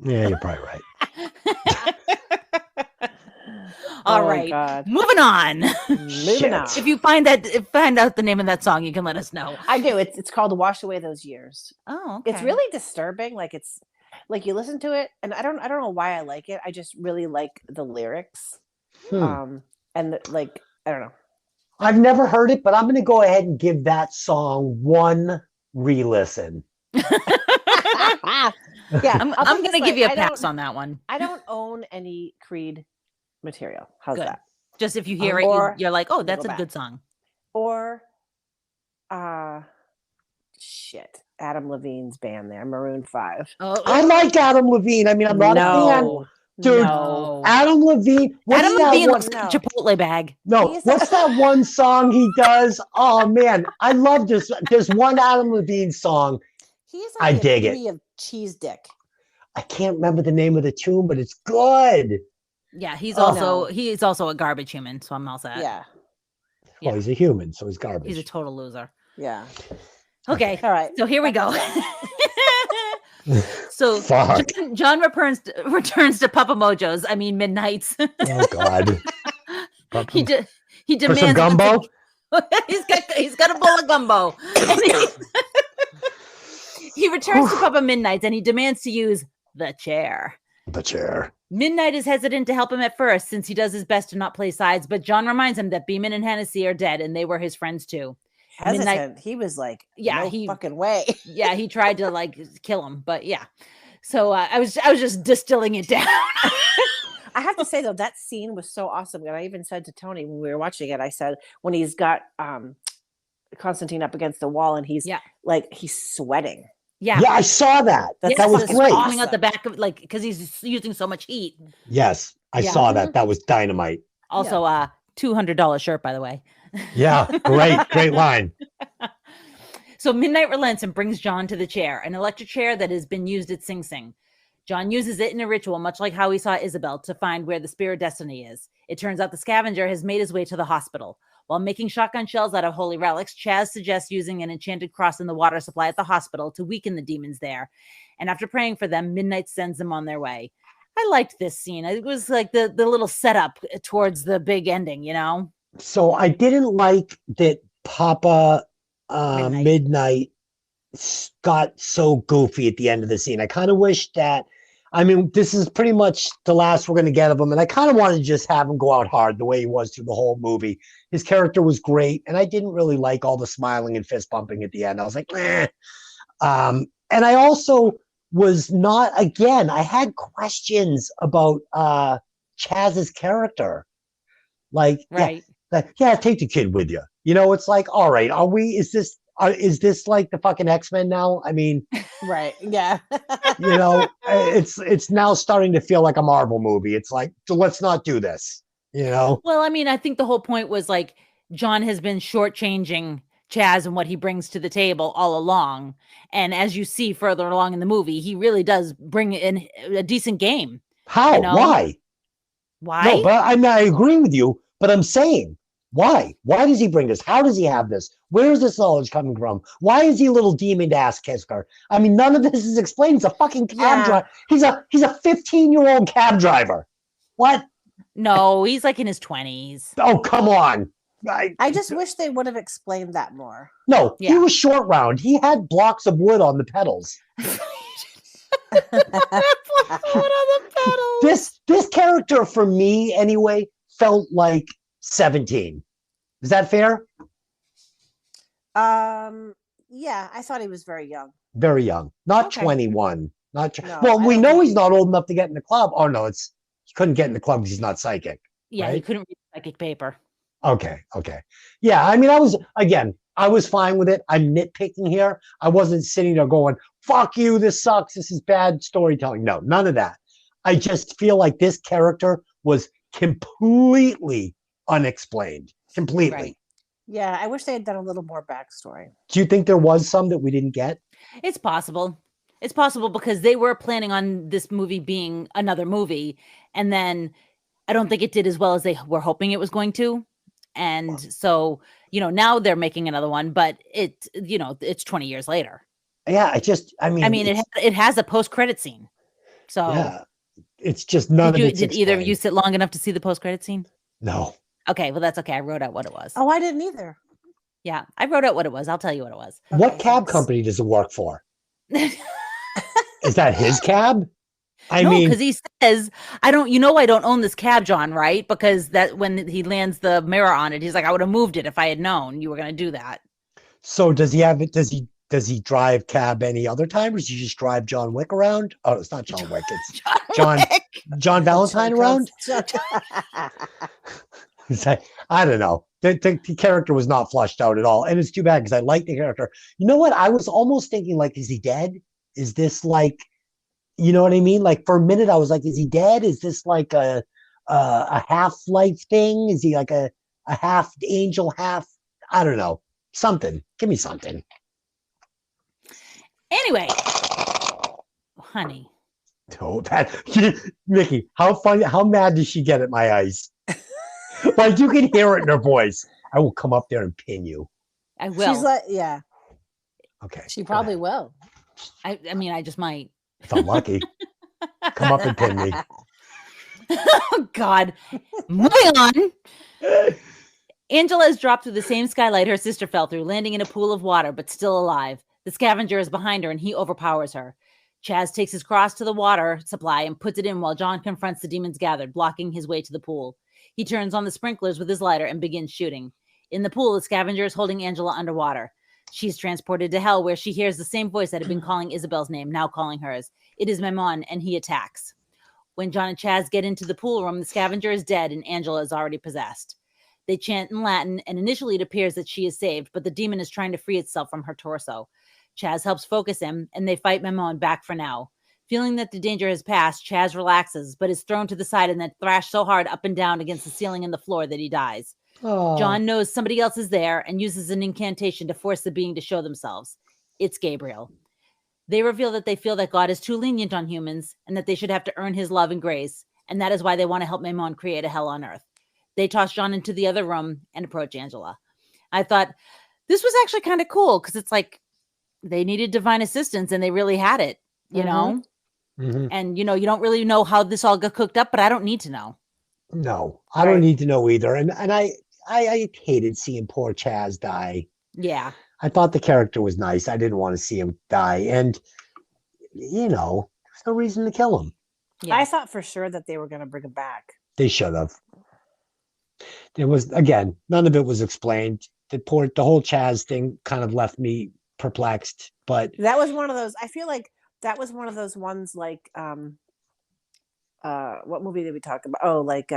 Yeah, you're probably right. all Oh, right, God. moving on. Moving Shit. on. If you find out the name of that song, you can let us know. I do. It's called "Wash Away Those Years." Oh, okay. It's really disturbing. Like it's like you listen to it, and I don't know why I like it. I just really like the lyrics. And like I don't know. I've never heard it, but I'm going to go ahead and give that song one re-listen. Yeah, I'm I'll put going it to this give way, you a I pass don't- on that one. I don't own any Creed material. How's Good. that? Just if you hear Or it, you're like, oh, that's a Nickelback. good song. Or shit, Adam Levine's band there, Maroon 5. Oh, I like Adam Levine. I mean, I'm not a fan. Dude, no. Adam Levine. What's Adam that Levine one? looks like a Chipotle bag. No, He's what's that one song he does? Oh man, I love this. There's one Adam Levine song. He's I like dig the it. epitome of cheese dick. I can't remember the name of the tune, but it's good. Yeah, he's Oh. also a garbage human. So I'm all set. Yeah, Yeah. Oh, he's a human, so he's garbage. He's a total loser. yeah. Okay, All right. so here we go. So Fuck. John returns to Papa Mojo's. I mean Midnight's. Oh God. he For demands some gumbo? he's got a bowl of gumbo. And he returns to Papa Midnight's and he demands to use the chair. The chair. Midnight is hesitant to help him at first since he does his best to not play sides, but John reminds him that Beeman and Hennessy are dead and they were his friends too. Hesitant. Midnight- He was like, Yeah, no he- fucking way. Yeah, he tried to like kill him, but yeah. So I was just distilling it down. I have to say though, that scene was so awesome. And I even said to Tony when we were watching it, I said when he's got Constantine up against the wall and he's like he's sweating. Yeah. Yeah, I saw that. Yes, That was it's great. Coming out the back of like because he's using so much heat. Yes, I Yeah. saw that. That was dynamite. Also, $200 shirt, by the way. Yeah, great line. So Midnight relents and brings John to the chair, an electric chair that has been used at Sing Sing. John uses it in a ritual, much like how he saw Isabel, to find where the spirit destiny is. It turns out the scavenger has made his way to the hospital. While making shotgun shells out of holy relics, Chaz suggests using an enchanted cross in the water supply at the hospital to weaken the demons there. And after praying for them, Midnight sends them on their way. I liked this scene. It was like the little setup towards the big ending, you know? So I didn't like that Papa Midnight got so goofy at the end of the scene. I kind of wish that, I mean, this is pretty much the last we're going to get of him, and I kind of wanted to just have him go out hard the way he was through the whole movie. His character was great, and I didn't really like all the smiling and fist bumping at the end. I was like, eh. And I also was not, again, I had questions about Chaz's character. Like, Right. yeah, take the kid with you. You know, it's like, all right, is this like the fucking X-Men now? I mean, Right. Yeah. you know, it's now starting to feel like a Marvel movie. It's like, so let's not do this, you know? Well, I mean, I think the whole point was like John has been shortchanging Chaz and what he brings to the table all along. And as you see further along in the movie, he really does bring in a decent game. How? You know? Why? Why? No, but I agree with you, but I'm saying, why? Why does he bring this? How does he have this? Where is this knowledge coming from? Why is he a little demon ass kisker? I mean, none of this is explained. He's a fucking cab driver. He's a 15-year-old cab driver. What? No, he's like in his 20s. Oh, come on. I just wish they would have explained that more. No, Yeah. he was short round. He had blocks of wood on the pedals. This character for me anyway felt like 17. Is that fair? Yeah, I thought he was very young. Very young. Not Okay. 21. No, well, I we don't know think he's not old enough to get in the club. Oh no, he couldn't get in the club because he's not psychic. Yeah, he Right? couldn't read psychic paper. Okay. Yeah, I mean, I was fine with it. I'm nitpicking here. I wasn't sitting there going, fuck you, this sucks, this is bad storytelling. No, none of that. I just feel like this character was completely unexplained. Completely. Right. Yeah, I wish they had done a little more backstory. Do you think there was some that we didn't get? It's possible. It's possible because they were planning on this movie being another movie. And then I don't think it did as well as they were hoping it was going to. And so, now they're making another one, but it's 20 years later. Yeah, I mean, it has a post-credit scene. So yeah, it's just none of it. Did either of you sit long enough to see the post-credit scene? No. Okay, well, that's okay. I wrote out what it was. Oh, I didn't either. Yeah, I wrote out what it was. I'll tell you what it was. What Okay, cab thanks. company does it work for? Is that his cab? I No, mean, because he says, I don't own this cab, John, right? Because that when he lands the mirror on it, he's like, I would have moved it if I had known you were going to do that. so does he have it? Does he drive cab any other time, or does he just drive John Wick around? Oh, it's not John Wick. It's John Valentine around. It's like, I don't know. The character was not flushed out at all, and it's too bad because I like the character. You know what? I was almost thinking, like, is he dead? Is this like, you know what I mean? Like for a minute, I was like, is he dead? Is this like a half-life thing? Is he like a half angel, half? I don't know. Something. Give me something. Anyway, honey. Oh, Mickey, how mad does she get at my eyes? Like you can hear it in her voice. I will come up there and pin you. I will. She's like, yeah, Okay. she probably will. I mean, I just might. If I'm lucky. Come up and pin me. Oh, God. Moving on. Angela is dropped through the same skylight her sister fell through, landing in a pool of water, but still alive. The scavenger is behind her, and he overpowers her. Chaz takes his cross to the water supply and puts it in while John confronts the demons gathered, blocking his way to the pool. He turns on the sprinklers with his lighter and begins shooting. In the pool, the scavenger is holding Angela underwater. She's transported to hell, where she hears the same voice that had been calling Isabel's name, now calling hers. It is Maimon, and he attacks. When John and Chaz get into the pool room, the scavenger is dead, and Angela is already possessed. They chant in Latin, and initially it appears that she is saved, but the demon is trying to free itself from her torso. Chaz helps focus him, and they fight Maimon back for now. Feeling that the danger has passed, Chaz relaxes, but is thrown to the side and then thrashed so hard up and down against the ceiling and the floor that he dies. Oh. John knows somebody else is there and uses an incantation to force the being to show themselves. It's Gabriel. They reveal that they feel that God is too lenient on humans and that they should have to earn his love and grace, and that is why they want to help Maimon create a hell on earth. they toss John into the other room and approach Angela. I thought this was actually kind of cool because it's like they needed divine assistance and they really had it, you know? Mhm. And, you don't really know how this all got cooked up, but I don't need to know. No, I don't need to know either. And I hated seeing poor Chaz die. Yeah. I thought the character was nice. I didn't want to see him die. And, there's no reason to kill him. Yeah. I thought for sure that they were going to bring him back. They should have. There was, again, none of it was explained. The whole Chaz thing kind of left me perplexed. But That was one of those, I feel like that was one of those ones like, what movie did we talk about? Oh, like,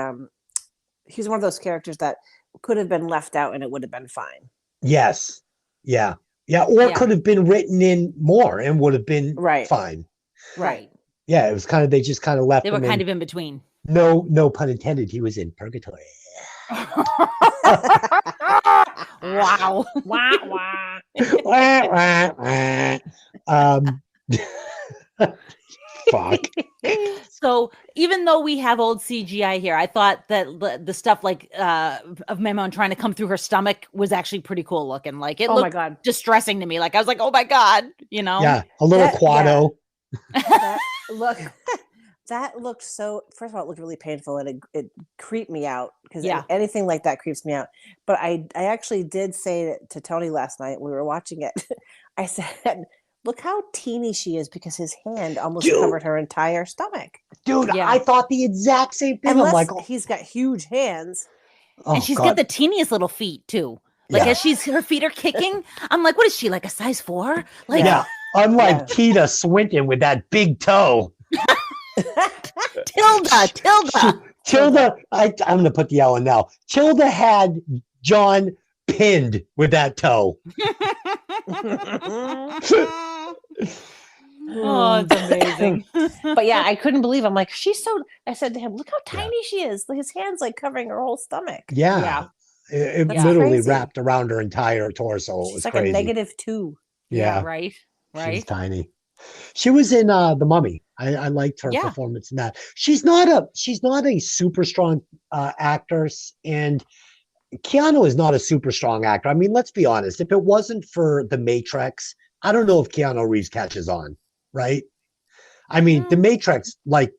he's one of those characters that could have been left out and it would have been fine. yes. Yeah. Yeah. Or could have been written in more and would have been fine. Right. Yeah. It was kind of, they just kind of left They were him kind of in between. No pun intended. He was in purgatory. Wow. Wah, wah. Fuck. So even though we have old CGI here, I thought that the stuff like of Memon trying to come through her stomach was actually pretty cool looking. Like it looked distressing to me. Like I was like, oh my God, Yeah, a little Quado. That looked so, first of all, it looked really painful and it creeped me out because anything like that creeps me out. But I actually did say to Tony last night when we were watching it, I said, look how teeny she is because his hand almost covered her entire stomach. Dude, I thought the exact same thing. Unless I'm like, he's got huge hands. And she's got the teeniest little feet too. Like as her feet are kicking, I'm like, what is she, like a size 4? Like unlike Tita Swinton with that big toe. Tilda, I'm gonna put the L in now. Tilda had John pinned with that toe. Oh, it's amazing. But yeah, I couldn't believe. I'm like, I said to him, look how tiny she is. Like his hand's like covering her whole stomach. Yeah. It literally wrapped around her entire torso. It was like crazy. a -2. Yeah. Right. She's tiny. She was in The Mummy. I liked her performance in that. She's not a super strong actress, and Keanu is not a super strong actor. I mean, let's be honest. If it wasn't for The Matrix, I don't know if Keanu Reeves catches on, right? I mean, The Matrix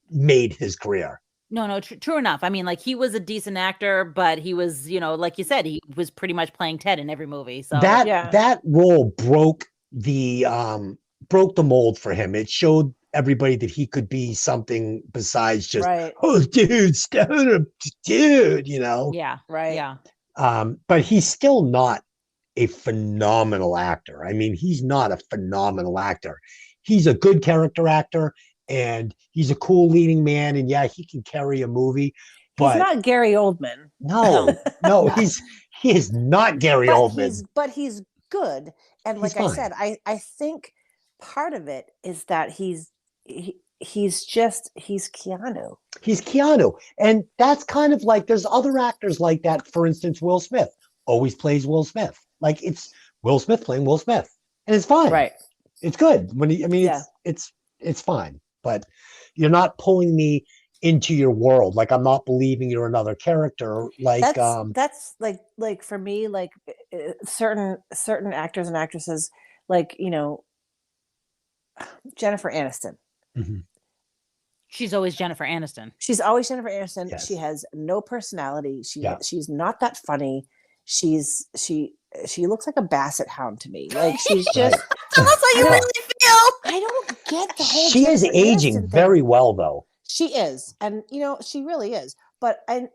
made his career. No, true enough. I mean, like he was a decent actor, but he was, like you said, he was pretty much playing Ted in every movie. So that role broke the mold for him. It showed everybody that he could be something besides just oh dude, stoner dude, Yeah. Right. Yeah. But he's still not a phenomenal actor. I mean, he's not a phenomenal actor. He's a good character actor and he's a cool leading man, and he can carry a movie. But he's not Gary Oldman. No, he is not Gary Oldman. But he's good. And like I said, I think part of it is that he's Keanu. He's Keanu. And that's kind of like, there's other actors like that. For instance, Will Smith always plays Will Smith. Like it's Will Smith playing Will Smith. And it's fine. Right. It's good. It's fine. But you're not pulling me into your world. Like I'm not believing you're another character. Like that's like for me, like certain actors and actresses, like Jennifer Aniston. Mm-hmm. She's always Jennifer Aniston. She's always Jennifer Aniston. Yes. She has no personality. She's not that funny. She looks like a basset hound to me. Like she's just that's how you really feel. I don't get the whole. She is aging very well, though. She is, and she really is. But I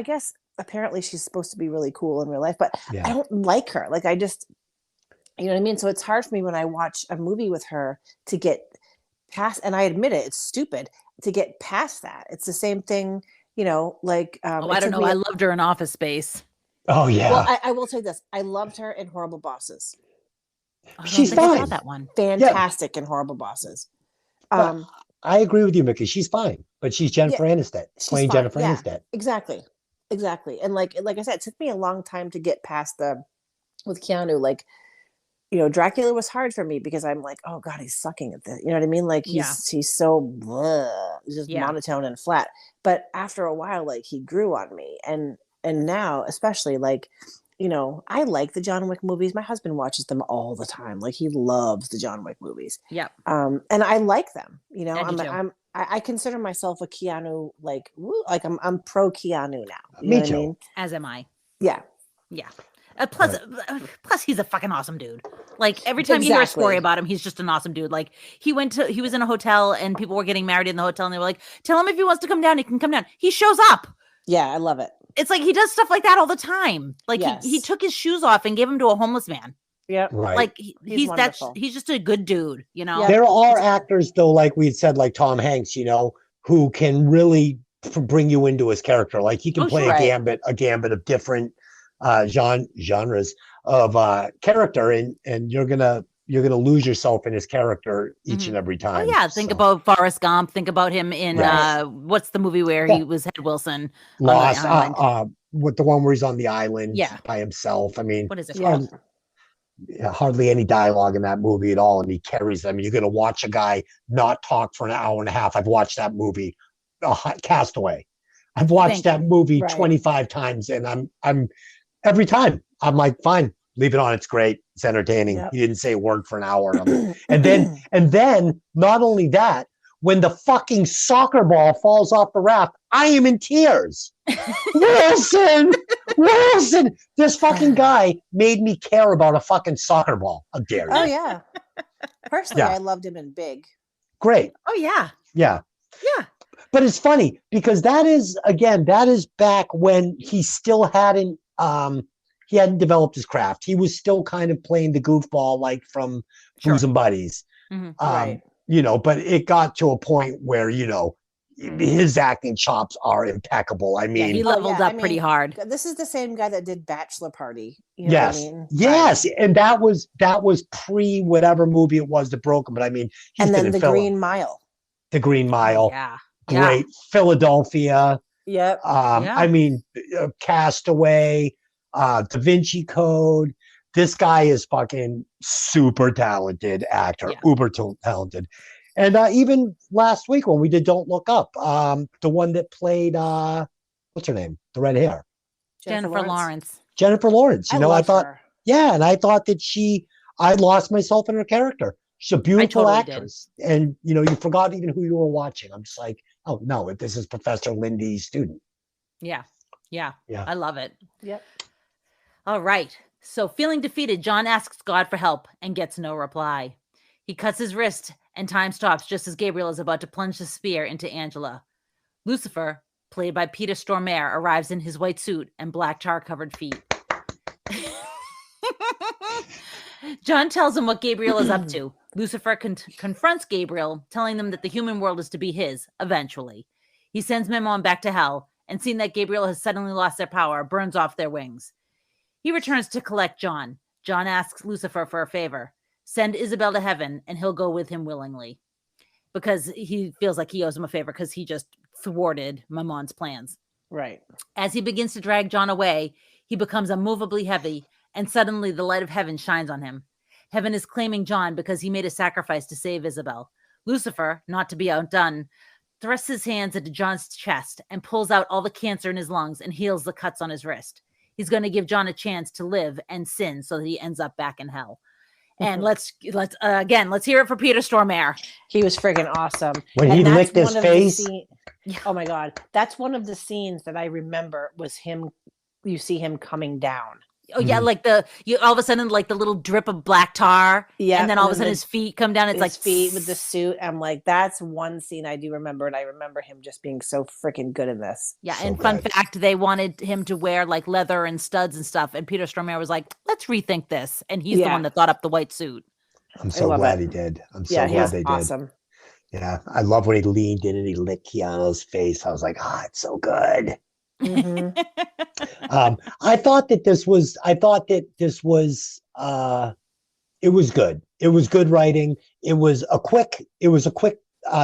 guess apparently she's supposed to be really cool in real life. But I don't like her. Like I just, you know what I mean. So it's hard for me when I watch a movie with her to get past. And I admit it, it's stupid to get past that. It's the same thing, like. I don't know. I loved her in Office Space. Oh yeah. Well, I will say this: I loved her in Horrible Bosses. She's fine. That one Fantastic in Horrible Bosses. I agree with you, Mickey. She's fine, but she's Jennifer Aniston playing Jennifer Aniston. Exactly. And like I said, it took me a long time to get past with Keanu. Like, Dracula was hard for me because I'm like, oh God, he's sucking at this. You know what I mean? Like he's so just monotone and flat. But after a while, like he grew on me, and and now especially like, you know, I like the John Wick movies. My husband watches them all the time. Like he loves the John Wick movies. Yep. And I like them. You know, I do too. I consider myself a Keanu like I'm pro Keanu now. You Me know what too. I mean? As am I. Yeah. Yeah. Plus, he's a fucking awesome dude. Like every time you hear a story Exactly. about him, he's just an awesome dude. Like he was in a hotel and people were getting married in the hotel, and they were like, "Tell him if he wants to come down, he can come down." He shows up. Yeah, I love it. It's like he does stuff like that all the time. Like Yes. he took his shoes off and gave them to a homeless man. Yep. Right. Like He's wonderful. he's just a good dude, you know. Yeah. There are actors, though, like we had said, like Tom Hanks, you know, who can really bring you into his character. Like he can Oh, play sure. a gambit of different genres of character, and you're gonna lose yourself in his character each and every Oh time. yeah, think So, about Forrest Gump. Think about him in Right. what's the movie where he was Head Wilson? Lost. on the island. With the one where he's on the island Yeah. by himself. I mean, What is it Yeah. called? hardly any dialogue in that movie at all, and he carries them. You're gonna watch a guy not talk for an hour and a half. I've watched that movie, Castaway. I've watched Thank that movie Right. 25 times, and I'm every time I'm like, fine, leave it on. It's great. It's entertaining. Yep. He didn't say a word for an hour. And then not only that, when the fucking soccer ball falls off the raft, I am in tears. Wilson, this fucking guy made me care about a fucking soccer ball. How dare you? Oh yeah. Personally, Yeah. I loved him in Big. Great. Oh yeah, Yeah. yeah. But it's funny because that is back when he still hadn't developed his craft. He was still kind of playing the goofball like from Sure. Booze and Buddies. Mhm. Right. You know, but it got to a point where, you know, his acting chops are impeccable. I Yeah, mean, he leveled yeah, up I pretty mean, hard. This is the same guy that did Bachelor Party. You know yes, what I mean? yes. And that was pre whatever movie it was that broke him. But I mean, he's And been then in the Green Mile. The Green Mile. Yeah. Great. Philadelphia. Yep. Yeah. I mean, Castaway, Da Vinci Code. This guy is fucking super talented actor, Yeah. uber talented. And even last week when we did Don't Look Up, the one that played, what's her name? The red hair. Jennifer Lawrence. Jennifer Lawrence. You know, I love thought, her. yeah, and I thought that I lost myself in her character. She's a beautiful totally did. actress. And, you know, you forgot even who you were watching. I'm just like, oh, no, this is Professor Lindy's student. Yeah. Yeah. Yeah. I love it. Yep. All right. So feeling defeated, John asks God for help and gets no reply. He cuts his wrist and time stops just as Gabriel is about to plunge the spear into Angela. Lucifer, played by Peter Stormare, arrives in his white suit and black tar-covered feet. John tells him what Gabriel is up to. Lucifer confronts Gabriel, telling them that the human world is to be his eventually. He sends Memon back to hell, and seeing that Gabriel has suddenly lost their power, burns off their wings. He returns to collect John. John asks Lucifer for a favor. Send Isabel to heaven, and he'll go with him willingly. Because he feels like he owes him a favor because he just thwarted Mamon's plans. Right. As he begins to drag John away, he becomes immovably heavy, and suddenly the light of heaven shines on him. Heaven is claiming John because he made a sacrifice to save Isabel. Lucifer, not to be outdone, thrusts his hands into John's chest and pulls out all the cancer in his lungs and heals the cuts on his wrist. He's going to give John a chance to live and sin so that he ends up back in hell. And let's hear it for Peter Stormare. He was friggin' awesome. When And he that's licked his one of the face. Oh my God. That's one of the scenes that I remember was him. You see him coming down. Oh yeah, like all of a sudden like the little drip of black tar, Yeah, and then all of a sudden his feet come down. It's His like feet with the suit. I'm like, that's one scene I do remember, and I remember him just being so freaking good in this. yeah. So And fun good. fact, they wanted him to wear like leather and studs and stuff, and Peter Stormare was like, "Let's rethink this," and he's the Yeah. one that thought up the white suit. I'm so love glad it. he did. I'm so Yeah, glad he's they did. awesome. Yeah, I love when he leaned in and he licked Keanu's face. I was like, it's so good. Mhm. I thought that this was it was good. It was good writing. It was a quick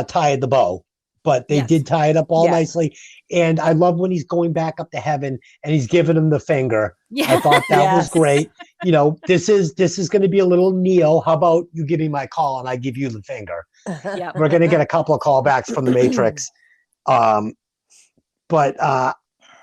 tie at the bow, but they Yes. did tie it up all Yeah. nicely. And I love when he's going back up to heaven and he's giving him the finger. Yeah, I thought that was Yes. great. You know, this is going to be a little Neo. How about you give me my call and I give you the finger? yeah. We're going to get a couple of callbacks from the Matrix. But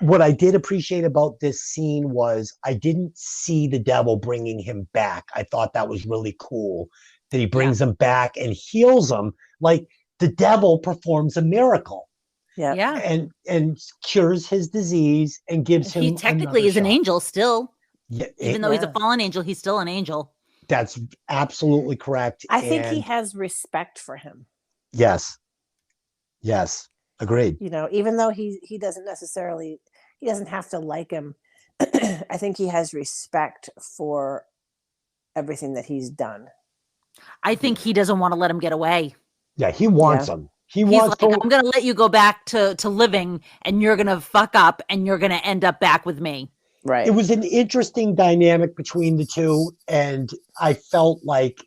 what I did appreciate about this scene was I didn't see the devil bringing him back. I thought that was really cool that he brings him back and heals him. Like the devil performs a miracle Yeah. Yeah. and cures his disease and gives him He technically another is an shot. angel still. Yeah, Even though he's a fallen angel, he's still an angel. that's absolutely correct. I think he And has respect for him. yes, agreed. You know, even though he doesn't necessarily, he doesn't have to like him. I think he has respect for everything that he's done. I think he doesn't want to let him get away. Yeah, he wants him. He's like, I'm going to let you go back to living, and you're going to fuck up, and you're going to end up back with me. Right. It was an interesting dynamic between the two, and I felt like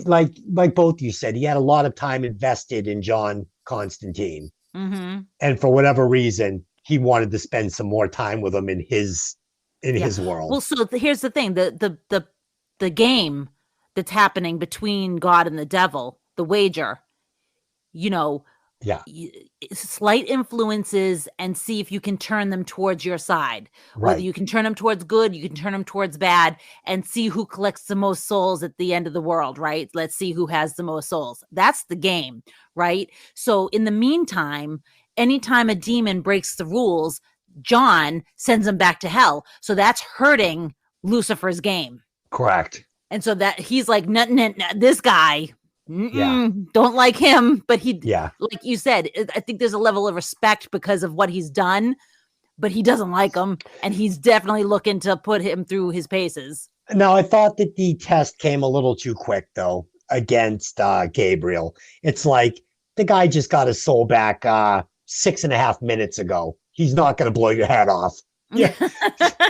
both you said, he had a lot of time invested in John Constantine, and for whatever reason, he wanted to spend some more time with him in his world. Well, so here's the thing: the game that's happening between God and the devil, the wager. You know, slight influences and see if you can turn them towards your side. Right. Whether you can turn them towards good, you can turn them towards bad, and see who collects the most souls at the end of the world, right? Let's see who has the most souls. That's the game, right? So in the meantime, anytime a demon breaks the rules, John sends him back to hell. So that's hurting Lucifer's game. Correct. And so that he's like, this guy, don't like him, but like you said, I think there's a level of respect because of what he's done, but he doesn't like him, and he's definitely looking to put him through his paces. Now, I thought that the test came a little too quick, though, against Gabriel. It's like the guy just got his soul back 6.5 minutes ago. He's not going to blow your head off. Yeah,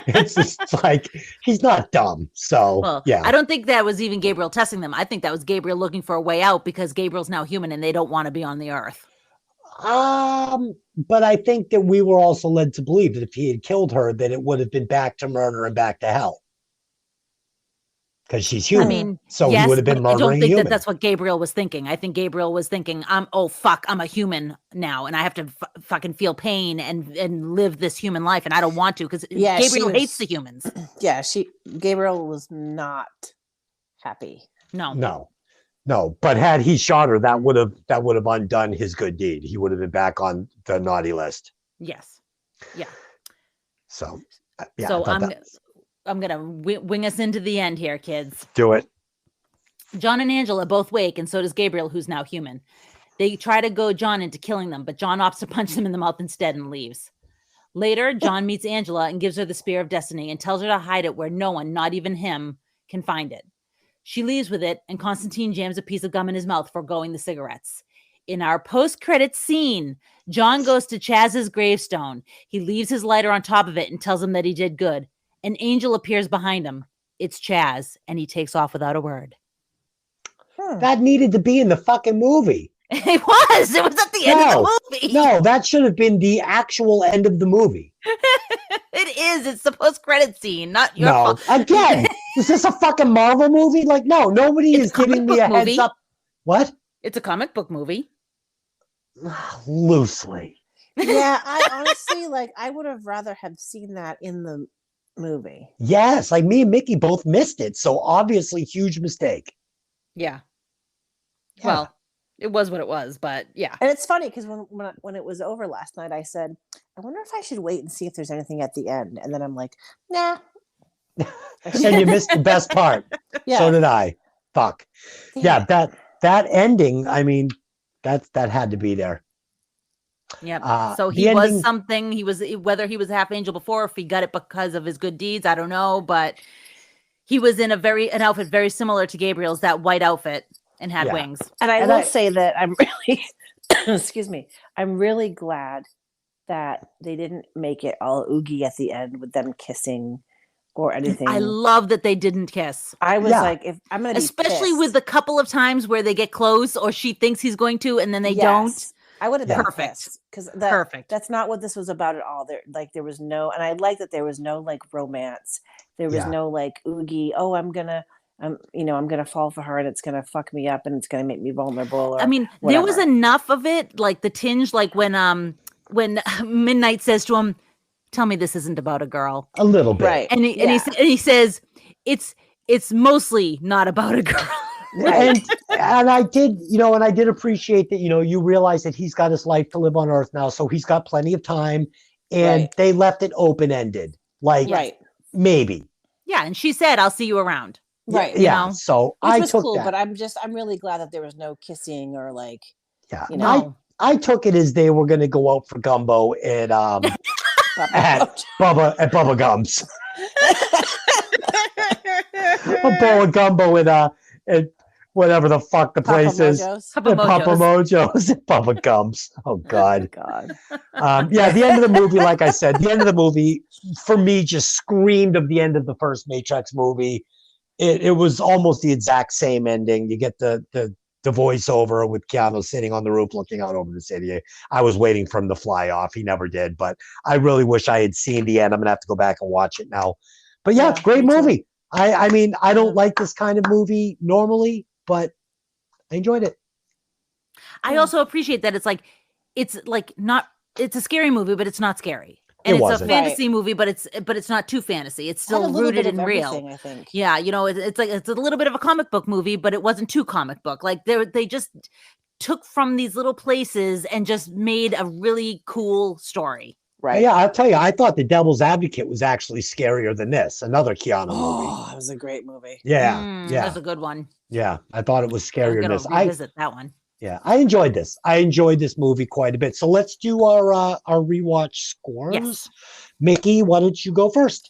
it's just like he's not dumb. So I don't think that was even Gabriel testing them. I think that was Gabriel looking for a way out because Gabriel's now human and they don't want to be on the earth. But I think that we were also led to believe that if he had killed her, that it would have been back to murder and back to hell. Because she's human. I mean, so he would have been murdering. I don't think human. that's what Gabriel was thinking. I think Gabriel was thinking, I'm a human now, and I have to fucking feel pain and live this human life, and I don't want to because Gabriel hates the humans. Yeah, Gabriel was not happy. No. But had he shot her, that would have undone his good deed. He would have been back on the naughty list. Yes. Yeah. So I'm going to wing us into the end here, kids. Do it. John and Angela both wake, and so does Gabriel, who's now human. They try to goad John into killing them, but John opts to punch them in the mouth instead and leaves. Later, John meets Angela and gives her the Spear of Destiny and tells her to hide it where no one, not even him, can find it. She leaves with it, and Constantine jams a piece of gum in his mouth, foregoing the cigarettes. In our post-credits scene, John goes to Chaz's gravestone. He leaves his lighter on top of it and tells him that he did good. An angel appears behind him. It's Chaz, and he takes off without a word. That needed to be in the fucking movie. It was at the end of the movie. No, that should have been the actual end of the movie. It is. It's the post-credit scene, not your fault. Again, is this a fucking Marvel movie? Like, no, nobody is giving me a heads up. What? It's a comic book movie. Loosely. Yeah, I honestly, I would have rather have seen that in the movie. Yes, like me and Mickey both missed it, so obviously huge mistake. Yeah. Well, it was what it was, but yeah. And it's funny because when it was over last night, I said, I wonder if I should wait and see if there's anything at the end. And then I'm like, nah. And you missed the best part. Yeah. So did I. Fuck. Yeah, that ending, I mean, that had to be there. Yeah. So he was something. He was, whether he was half angel before, if he got it because of his good deeds, I don't know. But he was in an outfit very similar to Gabriel's, that white outfit, and had wings. And I will say that I'm really, excuse me, I'm really glad that they didn't make it all oogie at the end with them kissing or anything. I love that they didn't kiss. I was like, if I'm going to, especially with the couple of times where they get close or she thinks he's going to, and then they don't. I would have been perfect because perfect. That's not what this was about at all. There was no, and I like that there was no romance. There was no oogie. Oh, I'm gonna fall for her and it's gonna fuck me up and it's gonna make me vulnerable. Or I mean, whatever. There was enough of it, like the tinge, like when Midnight says to him, tell me this isn't about a girl. A little bit. Right. And he says, it's mostly not about a girl. Right. And I did, and I did appreciate that, you realize that he's got his life to live on Earth now, so he's got plenty of time, and Right. they left it open-ended. Like, Right. maybe. Yeah, and she said, "I'll see you around." Right. Yeah. know? So Which I was took cool, that. but I'm really glad that there was no kissing or like, Yeah. you know. I took it as they were going to go out for gumbo at Bubba Gumps. A bowl of gumbo at whatever the fuck the Papa place is. Mojo's. Papa At Papa Mojo's. Mojo's. Bubba Gumps. Oh God. God. Yeah, the end of the movie, like I said, the end of the movie for me just screamed of the end of the first Matrix movie. It was almost the exact same ending. You get the voiceover with Keanu sitting on the roof looking out over the city. I was waiting for him to fly off. He never did, but I really wish I had seen the end. I'm gonna have to go back and watch it now. But yeah, Yeah, great me too. movie. I mean, I don't like this kind of movie normally, but I enjoyed it. I Yeah. also appreciate that it's like not. It's a scary movie, but it's not scary. It And it's wasn't. a fantasy movie, but it's not too fantasy. It's Had a still little rooted bit of in real. everything, I think. Yeah, it's like it's a little bit of a comic book movie, but it wasn't too comic book. Like they just took from these little places and just made a really cool story. Right. Yeah, I'll tell you, I thought The Devil's Advocate was actually scarier than this. Another Keanu movie. Oh, it was a great movie. Yeah, That's a good one. yeah. I thought it was I'm scarier than gonna this. revisit that one. Yeah, I enjoyed this. I enjoyed this movie quite a bit. So let's do our rewatch scores. Yes. Mickey, why don't you go first?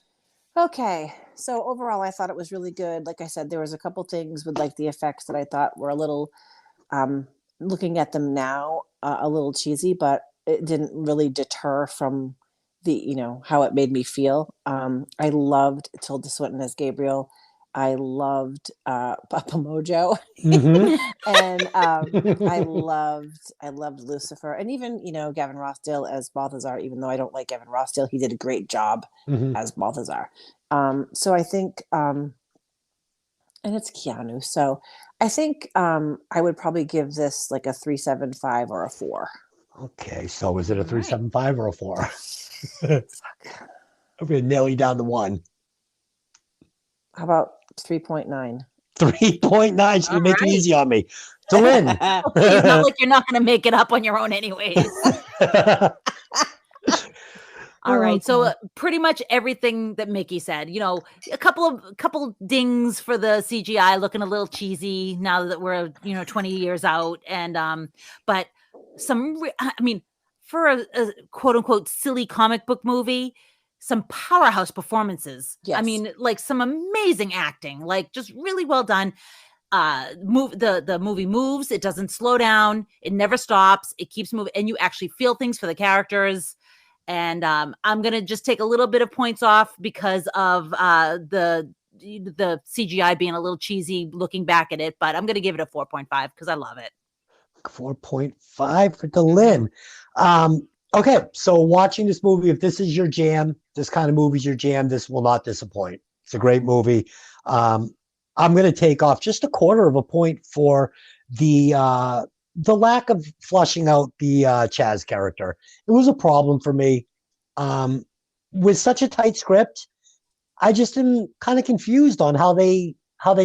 Okay. So overall, I thought it was really good. Like I said, there was a couple things with like the effects that I thought were a little, looking at them now, a little cheesy, but it didn't really deter from the, how it made me feel. I loved Tilda Swinton as Gabriel. I loved Papa Mojo. Mm-hmm. And I loved Lucifer, and even Gavin Rossdale as Balthazar. Even though I don't like Gavin Rossdale, he did a great job Mm-hmm. as Balthazar. So I think, and it's Keanu. So I think I would probably give this like a 3.75 or a 4. Okay, so is it a All right. 3.75 or a 4? I'm gonna nail you down to 1. How about 3.9? 3.9. So you All make it right. easy on me. To Lynn. It's not like you're not going to make it up on your own, anyways. All right. So pretty much everything that Mickey said, a couple dings for the CGI looking a little cheesy now that we're, 20 years out. And, but for a quote unquote silly comic book movie, some powerhouse performances. I Yes. mean, like some amazing acting, like just really well done. The movie moves, it doesn't slow down, it never stops, it keeps moving, and you actually feel things for the characters. And I'm gonna just take a little bit of points off because of the CGI being a little cheesy looking back at it, but I'm gonna give it a 4.5 because I love it. 4.5 for Delin. Okay, so watching this movie, if this is your jam, this kind of movie's your jam, this will not disappoint. It's a great movie. I'm going to take off just a quarter of a point for the lack of flushing out the Chaz character. It was a problem for me. With such a tight script, I just am kind of confused on how they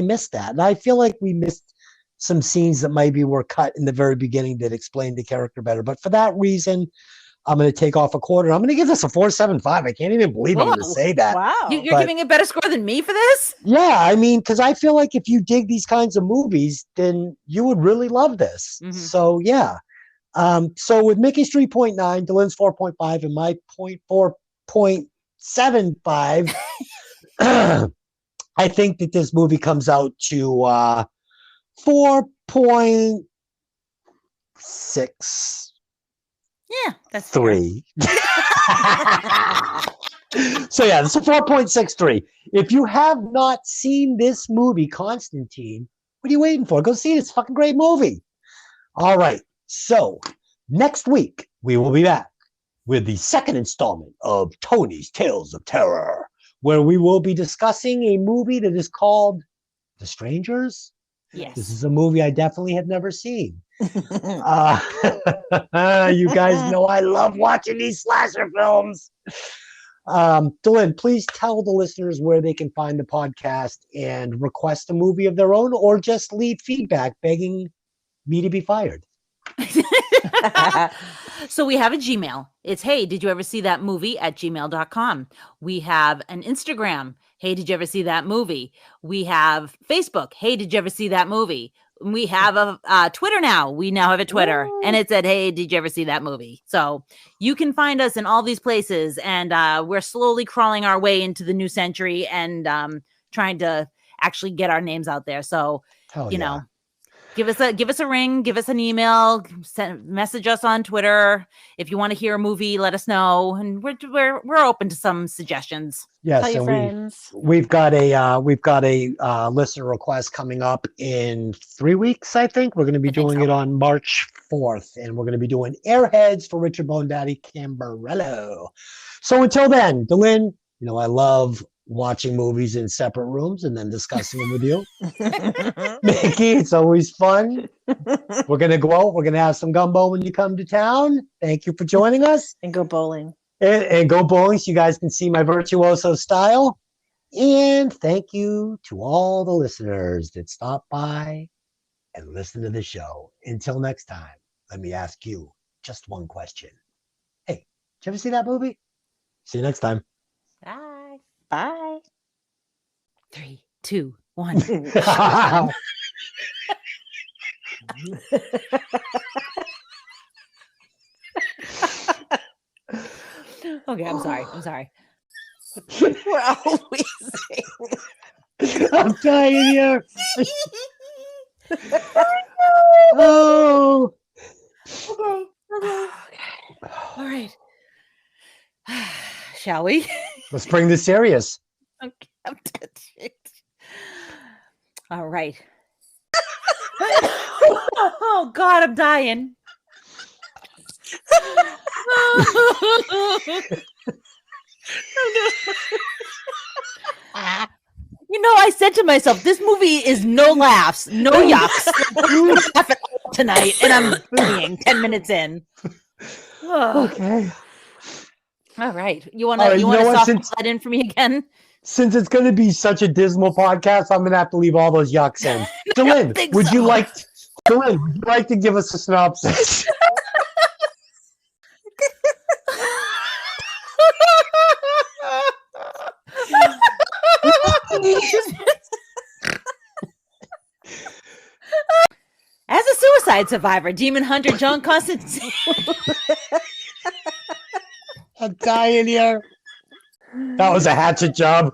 missed that. And I feel like we missed some scenes that maybe were cut in the very beginning that explained the character better. But for that reason, I'm going to take off a quarter. I'm going to give this a 4.75. I can't even believe I'm going to Whoa. say that. Wow. You're giving a better score than me for this? Yeah, I mean, because I feel like if you dig these kinds of movies, then you would really love this. Mhm. So, yeah. So with Mickey's 3.9, Dylan's 4.5, and my 4.75, I think that this movie comes out to 4.63. Yeah, that's fair. So yeah, it's a 4.63. If you have not seen this movie, Constantine, what are you waiting for? Go see it. It's a fucking great movie. All right. So next week we will be back with the second installment of Tony's Tales of Terror, where we will be discussing a movie that is called The Strangers. Yes. This is a movie I definitely have never seen. You guys know I love watching these slasher films. Dylan, please tell the listeners where they can find the podcast and request a movie of their own, or just leave feedback begging me to be fired. So we have a Gmail. It's hey, did you ever see that movie at gmail.com. We have an Instagram. Hey, did you ever see that movie? We have Facebook. Hey, did you ever see that movie? We have a Twitter now. We now have a Twitter, and it said, hey, did you ever see that movie? So you can find us in all these places, and we're slowly crawling our way into the new century and trying to actually get our names out there. So, Hell you yeah. know, give us a ring, give us an email, message us on Twitter. If you want to hear a movie, let us know, and we're open to some suggestions. Yes, Tell your and friends. we've got a listener request coming up in 3 weeks. I think we're going to be doing it on March 4th, and we're going to be doing Airheads for Richard Bone Daddy Cambarello. So until then, Dylan, I love watching movies in separate rooms and then discussing them with you. Mickey, it's always fun. We're going to go out. We're going to have some gumbo when you come to town. Thank you for joining us. And go bowling. And go bowling so you guys can see my virtuoso style. And thank you to all the listeners that stopped by and listened to the show. Until next time, let me ask you just one question. Hey, did you ever see that movie? See you next time. Bye. Bye. 3, 2, 1. Okay, I'm sorry. We're always I'm dying here. Oh. Okay. All right. Shall we? Let's bring this serious. Okay, I'm touching. All right. Oh God, I'm dying. I said to myself, this movie is no laughs, no yucks. I'm laugh at all tonight, and I'm being 10 minutes in. Okay. All right. You want All to right, soft that in for me again? Since it's going to be such a dismal podcast, I'm going to have to leave all those yucks in. Dylan, would you like to give us a synopsis? As a suicide survivor, demon hunter John Constantine. I'm dying here. That was a hatchet job.